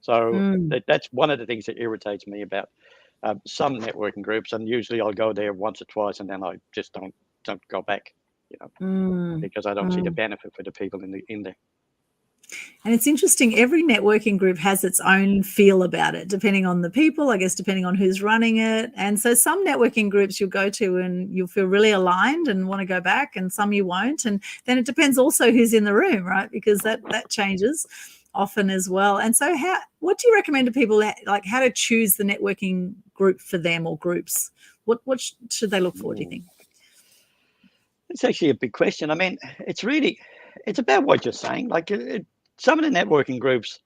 So that's one of the things that irritates me about some networking groups, and usually I'll go there once or twice, and then I just don't go back, because I don't see the benefit for the people in there.
And it's interesting, every networking group has its own feel about it, depending on the people, I guess, depending on who's running it. And so some networking groups you'll go to and you'll feel really aligned and want to go back, and some you won't. And then it depends also who's in the room, right? Because that changes often as well. And so what do you recommend to people, like how to choose the networking group for them, or groups? What should they look for, do you think?
It's actually a big question. I mean, it's about what you're saying. Like, some of the networking groups,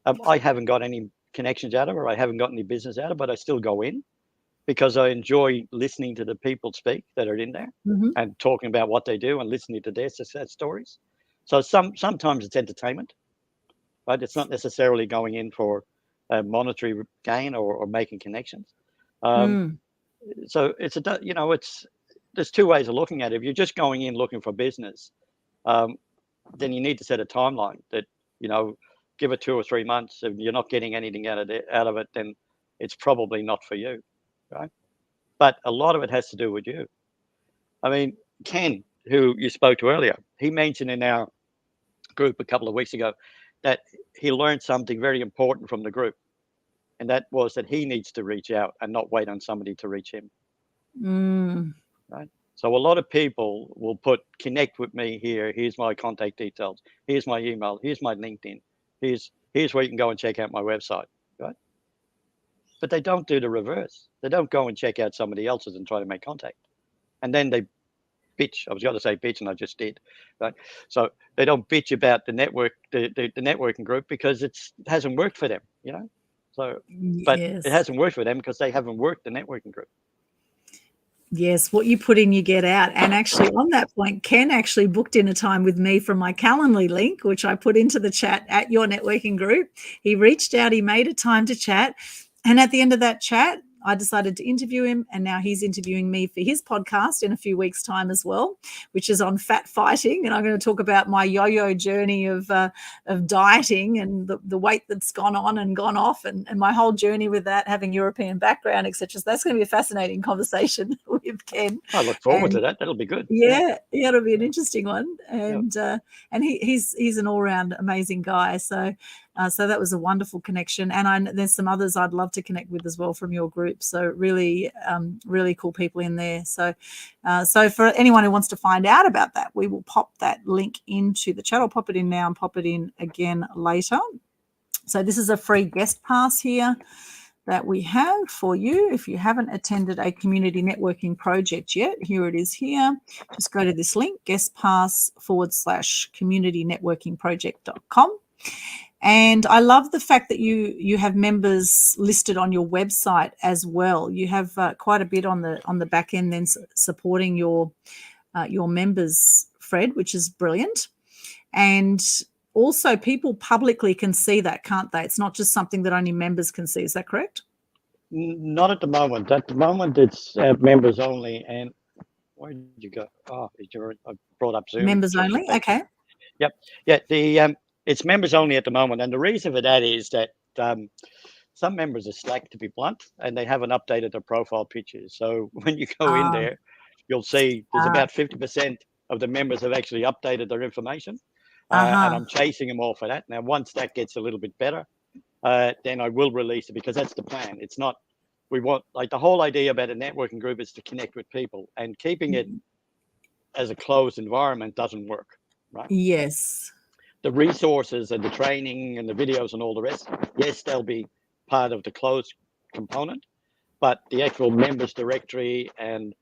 I haven't got any connections out of, or I haven't got any business out of, but I still go in because I enjoy listening to the people speak that are in there and talking about what they do and listening to their success stories. So sometimes it's entertainment, right? It's not necessarily going in for monetary gain or making connections. So there's two ways of looking at it. If you're just going in looking for business, then you need to set a timeline that, give it 2 or 3 months. If you're not getting anything out of it, then it's probably not for you, right? But a lot of it has to do with you. I mean, Ken, who you spoke to earlier, he mentioned in our group a couple of weeks ago that he learned something very important from the group. And that was that he needs to reach out and not wait on somebody to reach him. Right? So a lot of people will connect with me here. Here's my contact details. Here's my email. Here's my LinkedIn. Here's where you can go and check out my website. Right? But they don't do the reverse. They don't go and check out somebody else's and try to make contact. And then they bitch. I was going to say bitch, and I just did. Right? So they don't bitch about the networking group because it hasn't worked for them. So, but it hasn't worked for them because they haven't worked the networking group.
Yes, what you put in, you get out. And actually, on that point, Ken actually booked in a time with me from my Calendly link, which I put into the chat at your networking group. He reached out, he made a time to chat. And at the end of that chat, I decided to interview him, and now he's interviewing me for his podcast in a few weeks' time as well, which is on fat fighting. And I'm going to talk about my yo-yo journey of dieting and the weight that's gone on and gone off, and my whole journey with that, having European background, etc. So that's going to be a fascinating conversation with Ken.
I look forward to that. That'll be good.
Yeah, it'll be an interesting one, and he's an all-round amazing guy. So that was a wonderful connection, and there's some others I'd love to connect with as well from your group. So really, really cool people in there. So for anyone who wants to find out about that, we will pop that link into the chat. I'll pop it in now and pop it in again later. So this is a free guest pass here that we have for you. If you haven't attended a community networking project yet, here it is here. Just go to this link, guestpass/communitynetworkingproject.com. And I love the fact that you have members listed on your website as well. You have quite a bit on the back end then supporting your members, Fred, which is brilliant. And also, people publicly can see that, can't they? It's not just something that only members can see. Is that correct?
Not at the moment. At the moment, it's members only. And where did you go? Oh, I brought up Zoom.
Members only. Okay.
Yep. Yeah. It's members only at the moment, and the reason for that is that some members are slack, to be blunt, and they haven't updated their profile pictures. So when you go in there, you'll see there's about 50% of the members have actually updated their information. And I'm chasing them all for that. Now, once that gets a little bit better, then I will release it, because that's the plan. It's not, we want, like, the whole idea about a networking group is to connect with people, and keeping it as a closed environment doesn't work, right?
Yes.
The resources and the training and the videos and all the rest, yes, they'll be part of the closed component, but the actual members directory and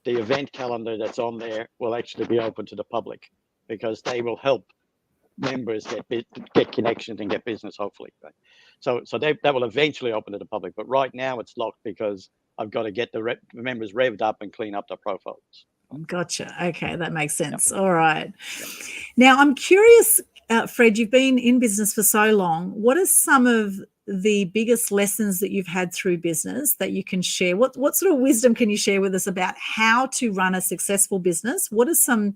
the event calendar that's on there will actually be open to the public, because they will help members get connections and get business, hopefully. Right? So that will eventually open to the public, but right now it's locked because I've got to get the members revved up and clean up their profiles.
Gotcha. Okay, that makes sense. Yep. All right. Yep. Now, I'm curious, Fred, you've been in business for so long. What are some of the biggest lessons that you've had through business that you can share? What sort of wisdom can you share with us about how to run a successful business? What are some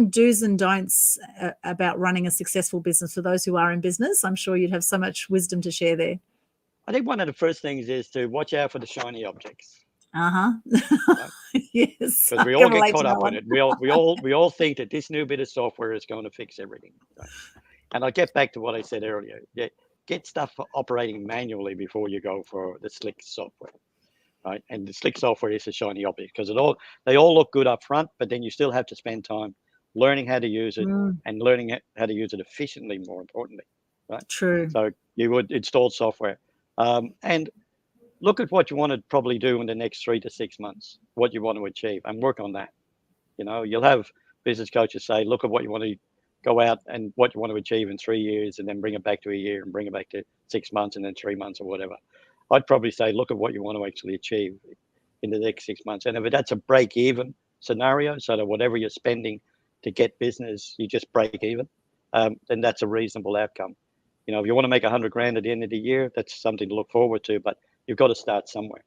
do's and don'ts about running a successful business for those who are in business? I'm sure you'd have so much wisdom to share there.
I think one of the first things is to watch out for the shiny objects.
Right? Yes.
Because we all get caught up in it. We all think that this new bit of software is going to fix everything. Right? And I'll get back to what I said earlier. Get stuff operating manually before you go for the slick software, right? And the slick software is a shiny object, because they all look good up front, but then you still have to spend time learning how to use it and learning how to use it efficiently, more importantly, right? True. So you would install software and look at what you want to probably do in the next 3 to 6 months, what you want to achieve, and work on that. You'll have business coaches say, look at what you want to go out and what you want to achieve in 3 years, and then bring it back to a year, and bring it back to 6 months, and then 3 months, or whatever. I'd probably say, look at what you want to actually achieve in the next 6 months. And if that's a break even scenario, so that whatever you're spending to get business, you just break even, then that's a reasonable outcome. If you want to make 100 grand at the end of the year, that's something to look forward to, but you've got to start somewhere.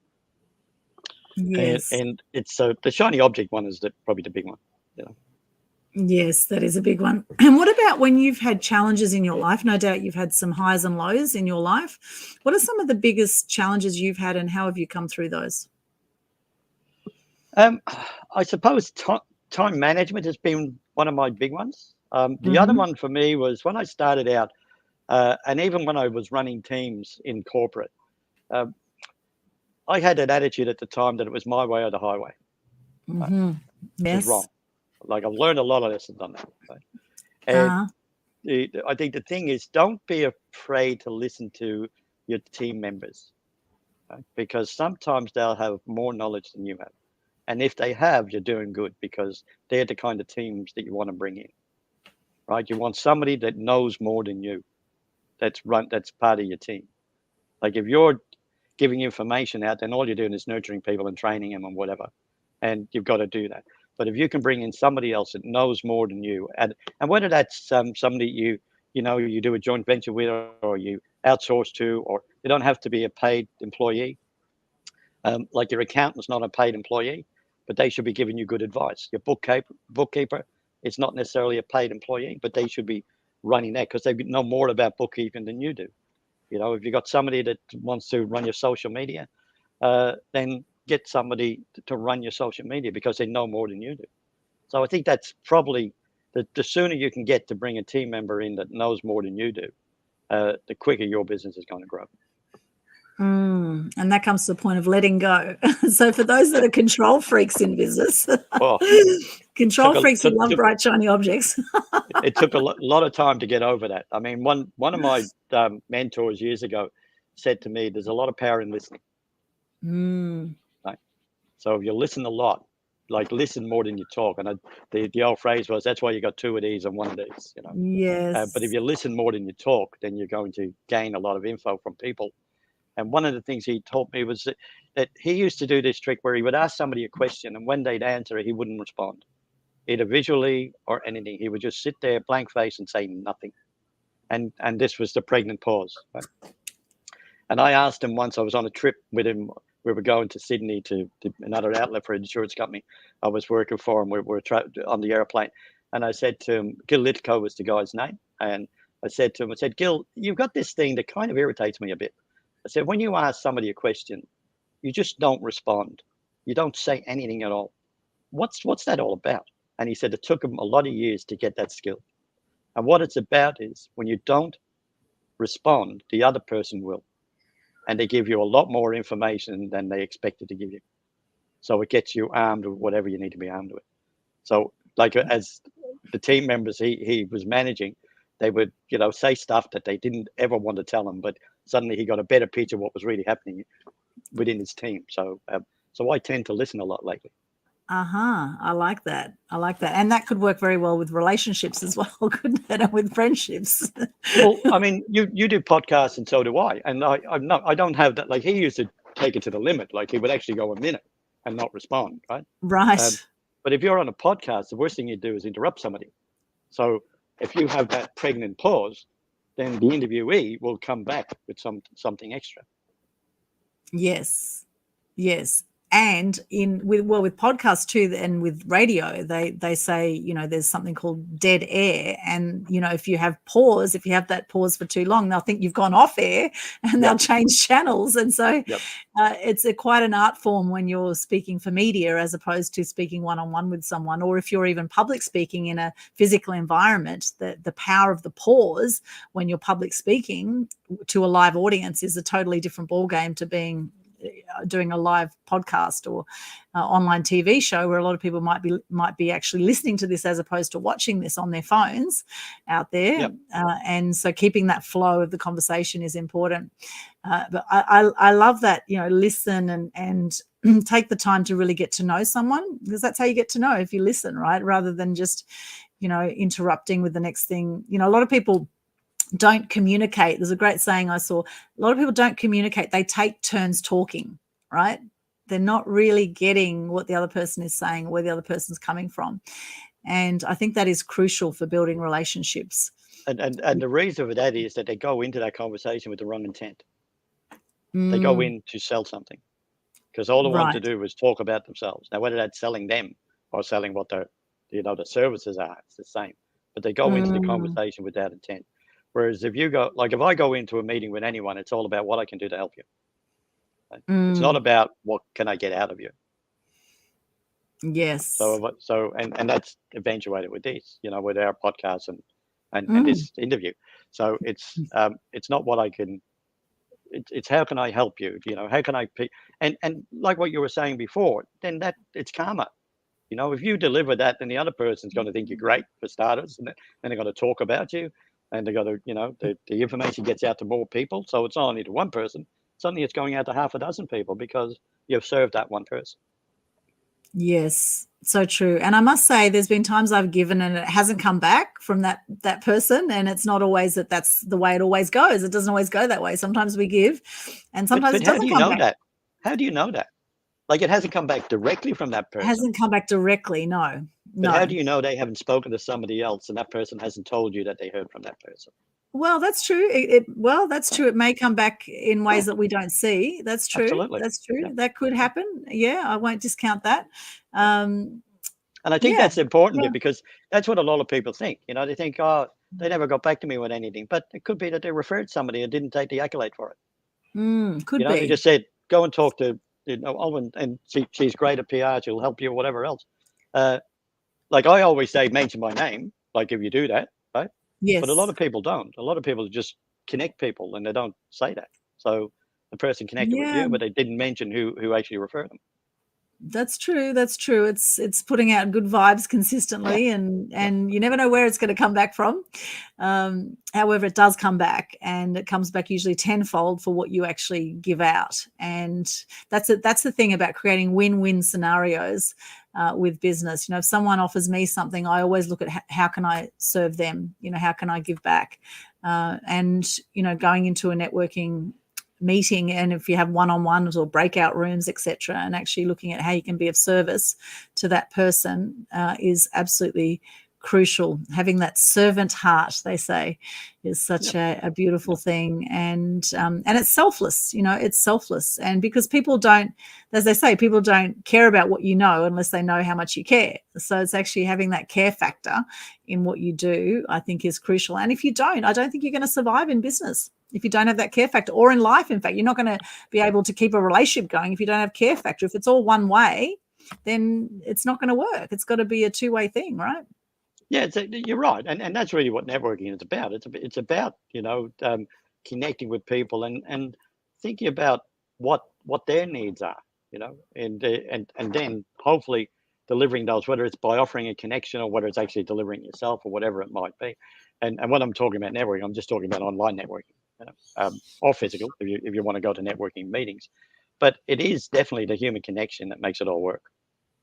Yes. And it's the shiny object one is probably the big one.
Yes, that is a big one. And what about when you've had challenges in your life? No doubt you've had some highs and lows in your life. What are some of the biggest challenges you've had, and how have you come through those?
I suppose time management has been one of my big ones. The other one for me was when I started out, and even when I was running teams in corporate, I had an attitude at the time that it was my way or the highway. Yes. It was wrong. Like, I've learned a lot of lessons on that. Right? And I think the thing is, don't be afraid to listen to your team members, right? Because sometimes they'll have more knowledge than you have. And if they have, you're doing good, because they're the kind of teams that you want to bring in, right? You want somebody that knows more than you, that's part of your team. Like, if you're giving information out, then all you're doing is nurturing people and training them and whatever. and you've got to do that. But if you can bring in somebody else that knows more than you, and whether that's somebody you do a joint venture with, or you outsource to, or you don't have to be a paid employee. Like your accountant's not a paid employee, but they should be giving you good advice. Your bookkeeper is not necessarily a paid employee, but they should be running that because they know more about bookkeeping than you do. If you've got somebody that wants to run your social media, then get somebody to run your social media because they know more than you do. So I think that's probably the sooner you can get to bring a team member in that knows more than you do, the quicker your business is going to grow.
And that comes to the point of letting go. So for those that are control freaks in business, control freaks who love bright, shiny objects.
It took a lot of time to get over that. I mean, one of my mentors years ago said to me, there's a lot of power in listening. Right? So if you listen a lot, like listen more than you talk. And the old phrase was, that's why you got two of these and one of these.
Yes.
But if you listen more than you talk, then you're going to gain a lot of info from people. And one of the things he taught me was that he used to do this trick where he would ask somebody a question, and when they'd answer it, he wouldn't respond, either visually or anything. He would just sit there, blank face, and say nothing. And this was the pregnant pause. Right? And I asked him once, I was on a trip with him. We were going to Sydney to another outlet for an insurance company I was working for, and we were on the airplane. And I said to him, Gil Litko was the guy's name. And I said to him, Gil, you've got this thing that kind of irritates me a bit. I said, when you ask somebody a question, you just don't respond. You don't say anything at all. What's that all about? And he said it took him a lot of years to get that skill. And what it's about is when you don't respond, the other person will. And they give you a lot more information than they expected to give you. So it gets you armed with whatever you need to be armed with. So like as the team members he was managing, they would, say stuff that they didn't ever want to tell him, but suddenly he got a better picture of what was really happening within his team. So I tend to listen a lot lately.
I like that. And that could work very well with relationships as well, couldn't it? And with friendships.
Well, I mean, you do podcasts and so do I. And I don't have that. Like he used to take it to the limit. Like he would actually go a minute and not respond. Right.
Right.
But if you're on a podcast, the worst thing you do is interrupt somebody. So if you have that pregnant pause, then the interviewee will come back with something extra.
Yes. And with podcasts too, and with radio, they say, there's something called dead air. And, if you have that pause for too long, they'll think you've gone off air and they'll change channels. And so it's quite an art form when you're speaking for media as opposed to speaking one-on-one with someone, or if you're even public speaking in a physical environment, the power of the pause when you're public speaking to a live audience is a totally different ballgame to doing a live podcast or online TV show where a lot of people might be actually listening to this as opposed to watching this on their phones out there. And so keeping that flow of the conversation is important. But I love that, listen and take the time to really get to know someone, because that's how you get to know, if you listen, right? Rather than just, interrupting with the next thing. A lot of people don't communicate. There's a great saying I saw. A lot of people don't communicate. They take turns talking, right? They're not really getting what the other person is saying, where the other person's coming from. And I think that is crucial for building relationships.
And the reason for that is that they go into that conversation with the wrong intent. They go in to sell something because all they want to do is talk about themselves. Now, whether that's selling them or selling what the services are, it's the same. But they go into the conversation with that intent. Whereas if I go into a meeting with anyone, it's all about what I can do to help you. It's not about what can I get out of you.
Yes.
So and that's eventuated with this, with our podcast and this interview. So it's not what I can. It's how can I help you? How can I pick? And like what you were saying before, then that it's karma. If you deliver that, then the other person's going to think you're great for starters, and then they're going to talk about you. And they got to, the information gets out to more people. So it's not only to one person. Suddenly it's going out to half a dozen people because you've served that one person.
Yes, so true. And I must say there's been times I've given and it hasn't come back from that person. And it's not always that's the way it always goes. It doesn't always go that way. Sometimes we give and sometimes it doesn't come back.
How do you know that? Like, it hasn't come back directly from that
It
person.
hasn't come back directly. No,
But how
no.
do you know they haven't spoken to somebody else and that person hasn't told you that they heard from that person?
Well, that's true. Well, that's true. It may come back in ways that we don't see. That's true.
Absolutely.
That's true.
Yeah.
That could happen. Yeah, I won't discount that. Um,
And I think
yeah,
that's important
yeah.
because that's what a lot of people think. They think, oh, they never got back to me with anything. But it could be that they referred somebody and didn't take the accolade for it.
Could
They
be.
just said, go and talk to, Aldwyn, and she's great at PR. She'll help you or whatever else. Like I always say, mention my name, like if you do that, right? But a lot
Yes.
of people don't. A lot of people just connect people and they don't say that. So the person connected with
Yeah.
you, but they didn't mention who actually referred them.
That's true. That's true. It's putting out good vibes
Yeah.
consistently, and
Yeah.
you never know where it's going to come back from. However, it does come back, and it comes back usually tenfold for what you actually give out. And that's it. That's the thing about creating win-win scenarios with business. If someone offers me something, I always look at how can I serve them. How can I give back? And going into a networking meeting, and if you have one-on-ones or breakout rooms, etc., and actually looking at how you can be of service to that person is absolutely crucial. Having that servant heart, they say, is such a beautiful thing, and it's selfless. It's selfless, and because people don't, as they say, people don't care about what you know unless they know how much you care. So it's actually having that care factor in what you do, I think, is crucial. And if you don't, I don't think you're going to survive in business. If you don't have that care factor, or in life, in fact, you're not going to be able to keep a relationship going if you don't have care factor. If it's all one way, then it's not going to work. It's got to be a two-way thing, right?
Yeah, you're right, and that's really what networking is about. It's about connecting with people and thinking about what their needs are, and then hopefully delivering those, whether it's by offering a connection or whether it's actually delivering yourself or whatever it might be. And when I'm talking about networking, I'm just talking about online networking, or physical if you want to go to networking meetings. But it is definitely the human connection that makes it all work.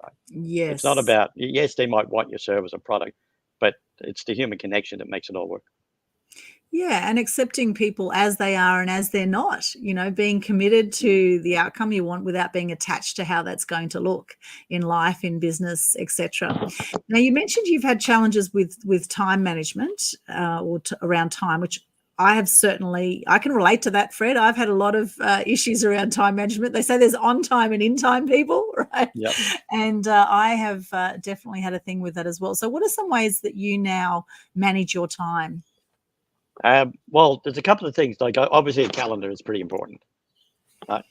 Right? It's not
Yes.
about, yes, they might want your service or product, but it's the human connection that makes it all work.
Yeah, and accepting people as they are and as they're not, being committed to the outcome you want without being attached to how that's going to look in life, in business, etc. Now, you mentioned you've had challenges with time management or around time, which I can relate to that, Fred. I've had a lot of issues around time management. They say there's on time and in time people, right?
Yep.
And I have definitely had a thing with that as well. So what are some ways that you now manage your time?
Well, there's a couple of things. Like obviously, a calendar is pretty important. Right?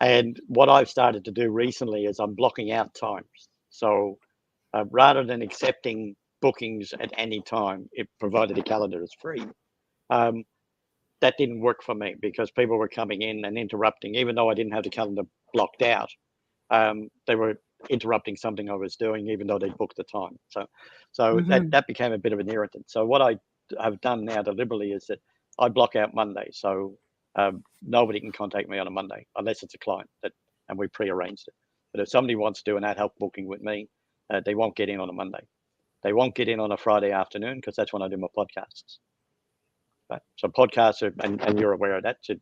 And what I've started to do recently is I'm blocking out times. So rather than accepting bookings at any time, if provided the calendar is free, um, that didn't work for me because people were coming in and interrupting, even though I didn't have the calendar blocked out. They were interrupting something I was doing, even though they booked the time. So that became a bit of an irritant. So what I have done now deliberately is that I block out Monday, so nobody can contact me on a Monday unless it's a client and we pre-arranged it. But if somebody wants to do an ad hoc booking with me, they won't get in on a Monday. They won't get in on a Friday afternoon because that's when I do my podcasts. Right? So podcasts are, and you're aware of that. So,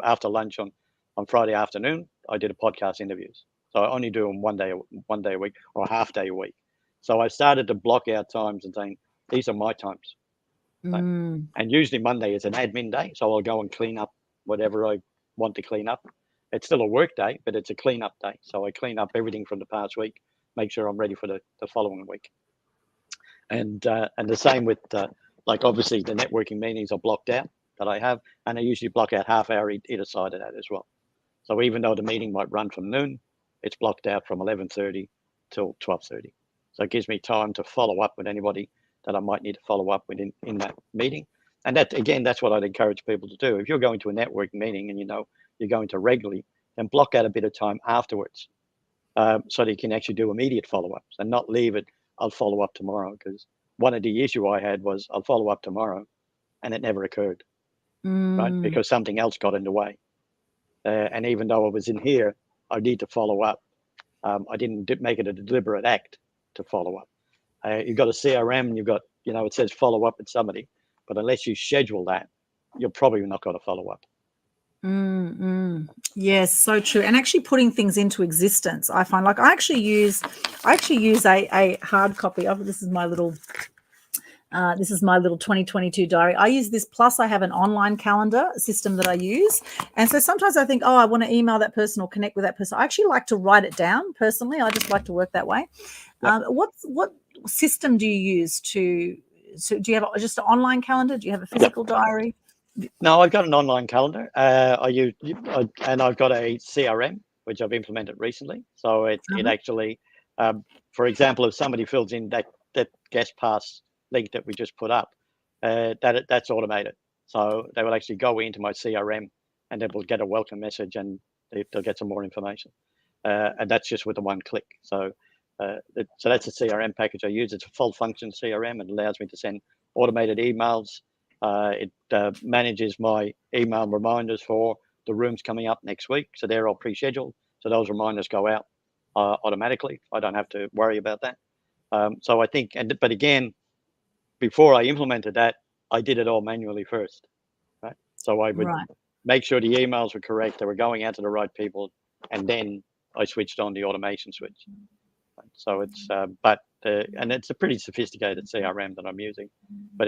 after lunch on Friday afternoon, I did a podcast interviews. So I only do them one day a week or a half day a week. So I started to block out times and saying, these are my times. Right? And usually Monday is an admin day. So I'll go and clean up whatever I want to clean up. It's still a work day, but it's a cleanup day. So I clean up everything from the past week, make sure I'm ready for the following week. And the same with like obviously the networking meetings are blocked out that I have, and I usually block out half hour either side of that as well. So even though the meeting might run from noon, it's blocked out from 11:30 till 12:30. So it gives me time to follow up with anybody that I might need to follow up with in that meeting. And that again, that's what I'd encourage people to do. If you're going to a networking meeting and you're going to regularly, then block out a bit of time afterwards, so that you can actually do immediate follow-ups and not leave it. I'll follow up tomorrow, because one of the issue I had was I'll follow up tomorrow, and it never occurred, right? Because something else got in the way. And even though I was in here, I need to follow up. I didn't make it a deliberate act to follow up. You've got a CRM, you've got, it says follow up with somebody, but unless you schedule that, you're probably not going to follow up.
Yes, so true. And actually putting things into existence, I find, like, I actually use a hard copy of this is my little 2022 diary. I use this, plus I have an online calendar system that I use. And so sometimes I think, oh, I want to email that person or connect with that person. I actually like to write it down personally. I just like to work that way.
Yep.
What system do you use to? So do you have just an online calendar? Do you have a physical diary?
No, I've got an online calendar. And I've got a CRM which I've implemented recently. So it actually, for example, if somebody fills in that guest pass link that we just put up, that's automated. So they will actually go into my CRM and they will get a welcome message and they'll get some more information. And that's just with the one click. So that's a CRM package I use. It's a full function CRM. It allows me to send automated emails. It manages my email reminders for the rooms coming up next week. So they're all pre-scheduled. So those reminders go out automatically. I don't have to worry about that. So I think, but again, before I implemented that, I did it all manually first, right? So I would make sure the emails were correct, they were going out to the right people, and then I switched on the automation switch. Right? So it's, and it's a pretty sophisticated CRM that I'm using, but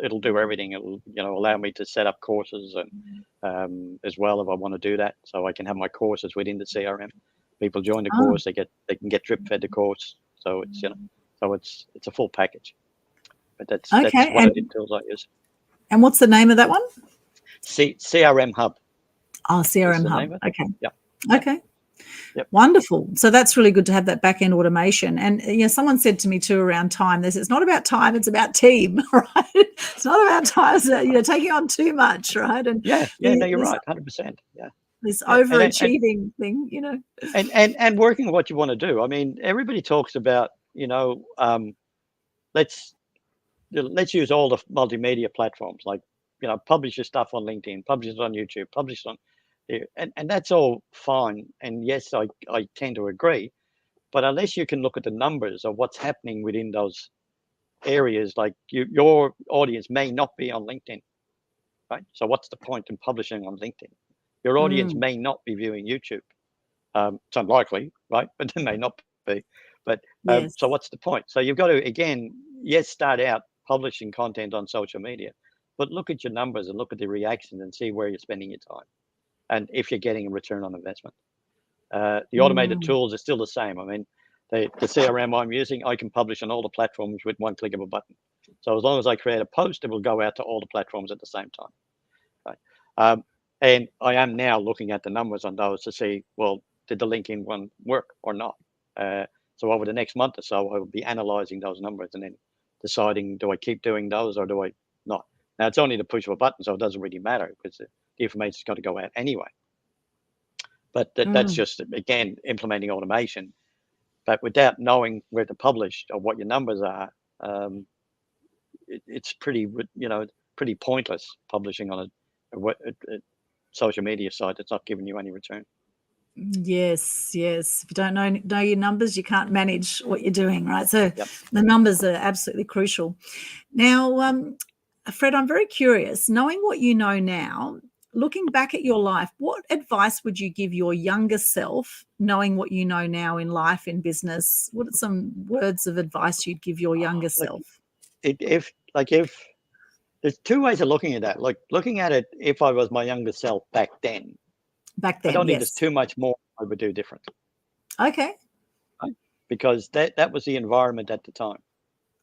it'll do everything. It'll allow me to set up courses and as well if I want to do that, so I can have my courses within the CRM. People join the course, they can get drip fed the course. So it's so it's a full package. But that's one of the tools I use.
And what's the name of that one?
CRM Hub.
Oh, CRM Hub. Okay.
Yep.
Okay. Yep. Wonderful. So that's really good to have that back end automation. And someone said to me too around time, it's not about time, it's about team, right? It's not about time, taking on too much, right? And
no, you're right, 100%. Yeah.
This overachieving thing,
And working on what you want to do. I mean, everybody talks about, let's use all the multimedia platforms, like, publish your stuff on LinkedIn, publish it on YouTube, publish it on, and that's all fine. And yes, I tend to agree, but unless you can look at the numbers of what's happening within those areas, like your audience may not be on LinkedIn, right? So what's the point in publishing on LinkedIn? Your audience may not be viewing YouTube. It's unlikely, right? But they may not be. But so what's the point? So you've got to, again, start out publishing content on social media, but look at your numbers and look at the reactions and see where you're spending your time and if you're getting a return on investment. The automated tools are still the same. I mean, the CRM I'm using, I can publish on all the platforms with one click of a button. So as long as I create a post, it will go out to all the platforms at the same time. Right? And I am now looking at the numbers on those to see, well, did the LinkedIn one work or not? So over the next month or so, I will be analyzing those numbers and then deciding, do I keep doing those or do I not? Now, it's only the push of a button, so it doesn't really matter because the information's got to go out anyway. But that's just, again, implementing automation. But without knowing where to publish or what your numbers are, it's pretty pointless publishing on a social media site that's not giving you any return.
Yes. If you don't know your numbers, you can't manage what you're doing, right? So the numbers are absolutely crucial. Now, Fred, I'm very curious, knowing what you know now, looking back at your life, what advice would you give your younger self, knowing what you know now in life, in business? What are some words of advice you'd give your younger self?
If there's two ways of looking at that. Like looking at it, if I was my younger self back then, I don't think there's too much more I would do different.
Okay.
Right? Because that was the environment at the time.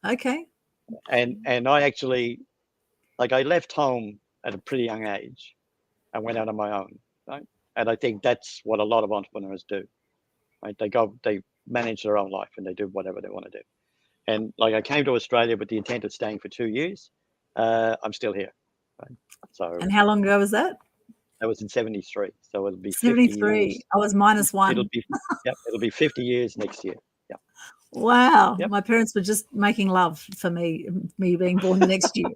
Okay.
And I actually, I left home at a pretty young age and went out on my own, right? And I think that's what a lot of entrepreneurs do, right? They manage their own life and they do whatever they want to do. And I came to Australia with the intent of staying for 2 years. I'm still here. Right? So.
And how long ago was that?
That was in 73. So it'll be
73.
50 years.
I was -1.
It'll be 50 years next year. Yeah.
Wow. Yep. My parents were just making love for me being born the next year.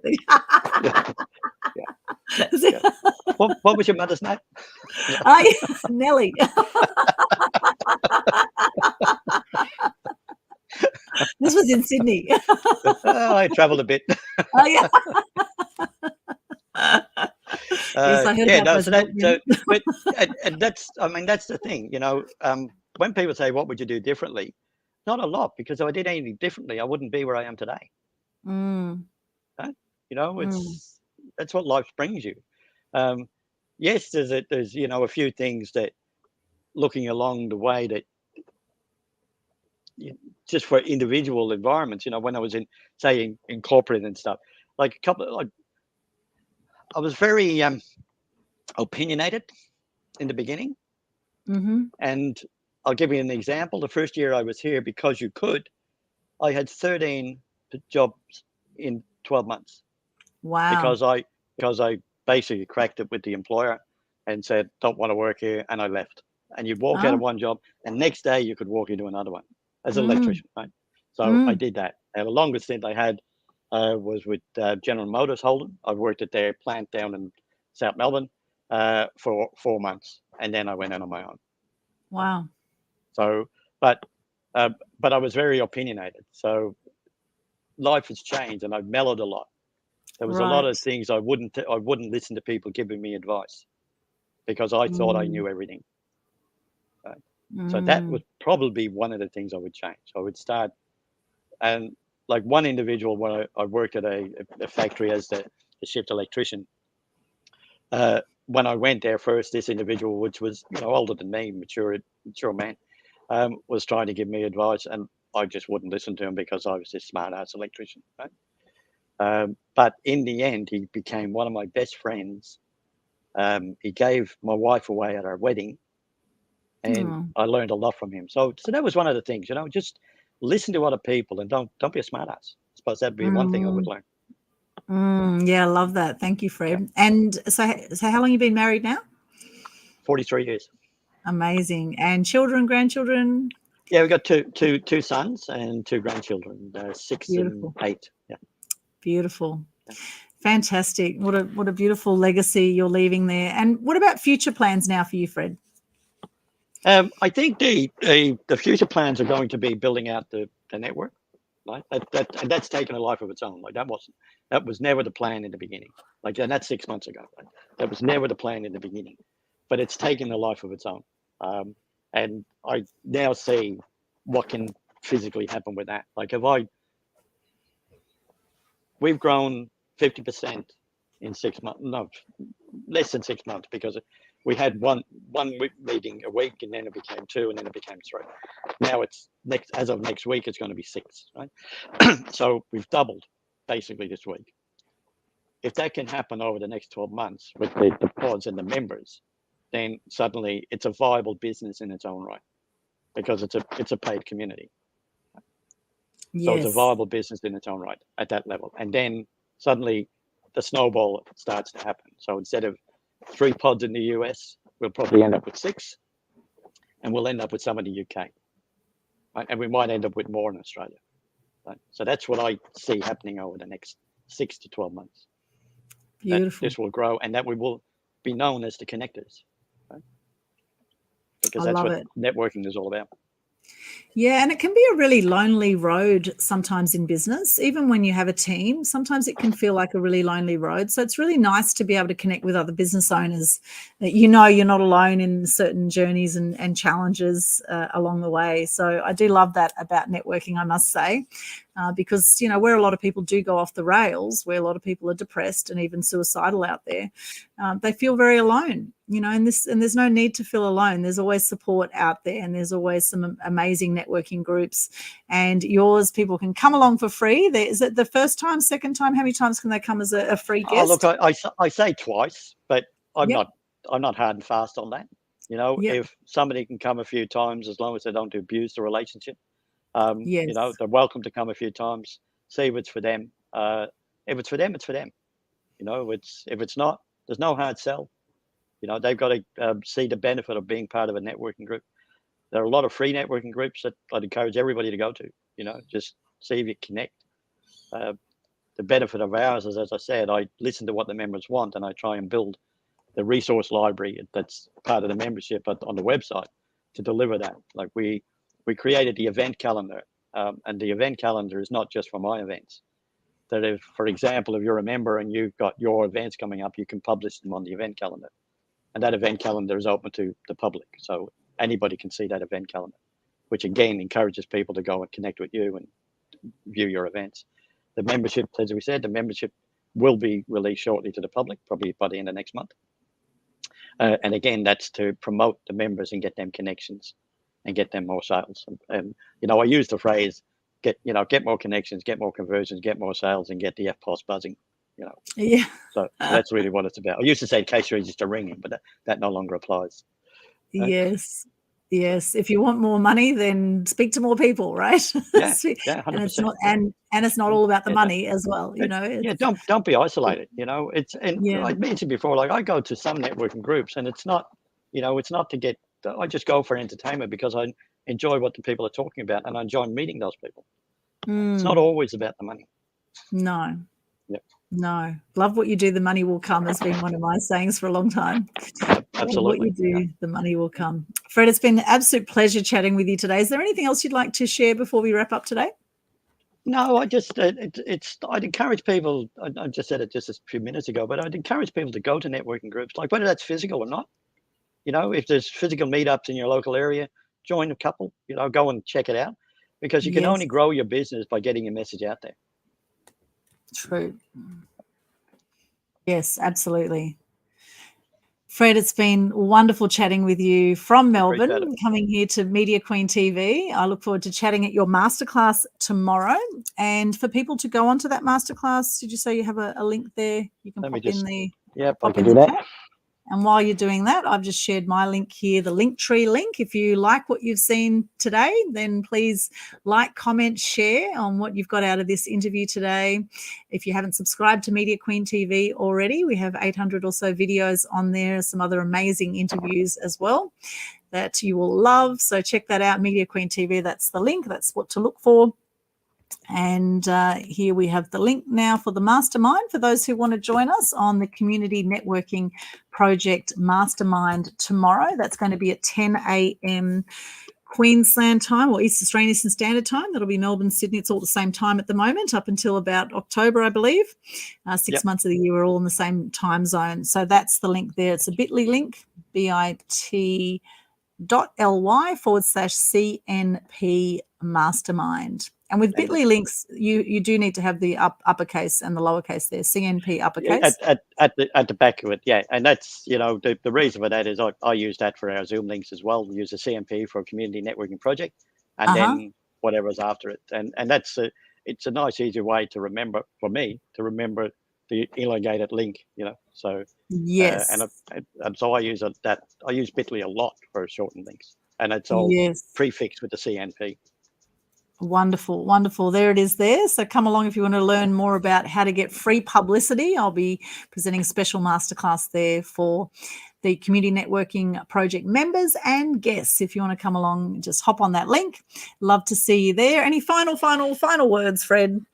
What was your mother's name?
Nellie. This was in Sydney.
I travelled a bit.
Oh, yeah. Yes, I heard
Yeah,
about
no,
those Aldwyn.
but and that's, I mean, that's the thing, when people say, what would you do differently? Not a lot, because if I did anything differently, I wouldn't be where I am today.
Mm,
Right?
mm,
That's what life brings you. Um, yes, there's a few things that looking along the way that just for individual environments, when I was in corporate and stuff, like I was very opinionated in the beginning.
mm-hmm.
And I'll give you an example. The first year I was here, because you could, I had 13 jobs in 12 months
Wow.
because I basically cracked it with the employer and said, don't want to work here, and I left. And you'd walk out of
Oh,
one job, and next day you could walk into another one as an
mm,
electrician, right? So I
mm.
did that. And the longest stint I had was with General Motors Holden. I worked at their plant down in South Melbourne for 4 months, and then I went out on my own.
Wow.
So, but uh, but I was very opinionated. So life has changed, and I've mellowed a lot. There was a lot
Right.
of things I wouldn't listen to people giving me advice because I thought I
Mm,
knew everything. Right? So that
mm,
would probably be one of the things I would change. I would start, and like one individual when I worked at a factory as the shift electrician. When I went there first, this individual, which was older than me, mature man, was trying to give me advice, and I just wouldn't listen to him because I was this smart ass electrician. Right? But in the end, he became one of my best friends. He gave my wife away at our wedding, and
mm,
I learned a lot from him. So that was one of the things, just listen to other people and don't be a smart ass. I suppose that'd be one thing I would
mm,
learn.
yeah, I love that. Thank you,
Yeah,
Fred. And so how long you been married now?
43 years.
Amazing. And children, grandchildren?
Yeah, we got two sons and two grandchildren, 6 and
Beautiful.
8. Yeah.
Beautiful.
Yeah.
Fantastic. What a beautiful legacy you're leaving there. And what about future plans now for you, Fred?
I think the future plans are going to be building out the network, right? And that's taken a life of its own. Like that was never the plan in the beginning. Like, and that's 6 months ago. Right? That was never the plan in the beginning, but it's taken a life of its own. And I now see what can physically happen with that. Like, we've grown 50% in 6 months. No, less than 6 months, because we had one meeting a week, and then it became two, and then it became three. Now as of next week, it's going to be 6, right? So we've doubled basically this week. If that can happen over the next 12 months with the pods and the members, then suddenly it's a viable business in its own right, because it's a paid community. So it's a
Yes.
viable business in its own right at that level. And then suddenly the snowball starts to happen. So instead of 3 pods in the US, we'll probably end up with 6, and we'll end up with some in the UK. Right? And we might end up with more in Australia. Right? So that's what I see happening over the next 6 to 12 months. That
Beautiful.
this will grow, and that we will be known as the connectors. Right?
I
Because that's
love
what
it.
networking is all about.
Yeah, and it can be a really lonely road sometimes in business. Even when you have a team, sometimes it can feel like a really lonely road. So it's really nice to be able to connect with other business owners that you're not alone in certain journeys and challenges along the way. So I do love that about networking, I must say, because, where a lot of people do go off the rails, where a lot of people are depressed and even suicidal out there, they feel very alone. And there's no need to feel alone. There's always support out there, and there's always some amazing networking groups. And yours, people can come along for free. Is it the first time, second time? How many times can they come as a free
Oh, look,
guest?
I say twice, but I'm
Yep.
not I'm not hard and fast on that.
Yep.
If somebody can come a few times, as long as they don't abuse the relationship,
Yes.
they're welcome to come a few times. See if it's for them. If it's for them, it's for them. If it's not, there's no hard sell. They've got to see the benefit of being part of a networking group. There are a lot of free networking groups that I'd encourage everybody to go to. Just see if you connect. The benefit of ours is, as I said, I listen to what the members want, and I try and build the resource library that's part of the membership on the website to deliver that. Like we created the event calendar, and the event calendar is not just for my events. that if, for example, if you're a member and you've got your events coming up, you can publish them on the event calendar. And that event calendar is open to the public. So anybody can see that event calendar, which again encourages people to go and connect with you and view your events. The membership, as we said, the membership will be released shortly to the public, probably by the end of next month. And again, that's to promote the members and get them connections and get them more sales. And I use the phrase, get more connections, get more conversions, get more sales, and get the FPOS buzzing.
Yeah.
So that's really what it's about. I used to say case register ringing, but that no longer applies.
Right? Yes. If you want more money, then speak to more people, right?
Yeah, 100%.
And it's not and it's not all about the money as well.
Don't be isolated. I mentioned before, like I go to some networking groups, and it's not to get. I just go for entertainment because I enjoy what the people are talking about, and I enjoy meeting those people. It's not always about the money.
No.
Yep.
No. Love what you do, the money will come has been one of my sayings for a long time.
Absolutely.
What you do, the money will come. Fred, it's been an absolute pleasure chatting with you today. Is there anything else you'd like to share before we wrap up today?
No, I just I'd encourage people. I just said it just a few minutes ago, but I'd encourage people to go to networking groups, like whether that's physical or not. If there's physical meetups in your local area, join a couple. Go and check it out, because you can only grow your business by getting your message out there.
True. Yes, absolutely. Fred, it's been wonderful chatting with you from Melbourne, coming here to Media Queen TV. I look forward to chatting at your masterclass tomorrow. And for people to go onto that masterclass, did you say you have a link there? You can pop in the
I can do that.
chat. And while you're doing that, I've just shared my link here, the Linktree link. If you like what you've seen today, then please like, comment, share on what you've got out of this interview today. If you haven't subscribed to Media Queen TV already, we have 800 or so videos on there, some other amazing interviews as well that you will love. So check that out, Media Queen TV. That's the link. That's what to look for. And here we have the link now for the mastermind for those who want to join us on the Community Networking Project Mastermind tomorrow. That's going to be at 10 a.m. Queensland time, or Australian Eastern Standard Time. That'll be Melbourne, Sydney. It's all the same time at the moment, up until about October, I believe. 6 months of the year, we're all in the same time zone. So that's the link there. It's a bit.ly link, bit.ly/CNP Mastermind. And with bit.ly links, you do need to have the uppercase and the lowercase there, CNP uppercase.
At the back of it, yeah. And that's, the reason for that is I use that for our Zoom links as well. We use a CNP for a community networking project, and then whatever's after it. And that's it's a nice, easy way to remember, for me, to remember the elongated link, So
yes.
And so I use I use bit.ly a lot for shortened links, and it's all prefixed with the CNP.
Wonderful, wonderful. There it is there. So come along if you want to learn more about how to get free publicity. I'll be presenting a special masterclass there for the Community Networking Project members and guests. If you want to come along, just hop on that link. Love to see you there. Any final words, Fred?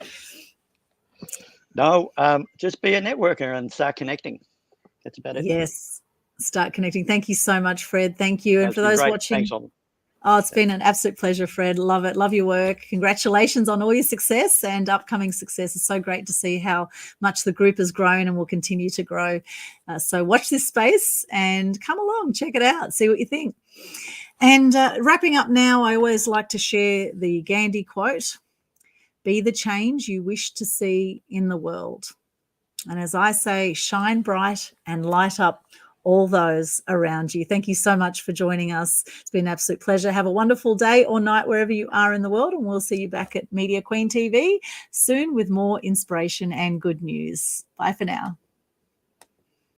No, just be a networker and start connecting. That's about it.
Yes, start connecting. Thank you so much, Fred. Thank you. And for those watching.
Thanks, Aldwyn.
Oh, it's been an absolute pleasure, Fred. Love it. Love your work. Congratulations on all your success and upcoming success. It's so great to see how much the group has grown and will continue to grow. So watch this space and come along, check it out, see what you think. And wrapping up now, I always like to share the Gandhi quote, "Be the change you wish to see in the world." And as I say, shine bright and light up all those around you. Thank you so much for joining us. It's been an absolute pleasure. Have a wonderful day or night wherever you are in the world, and we'll see you back at Media Queen TV soon with more inspiration and good news. Bye for now.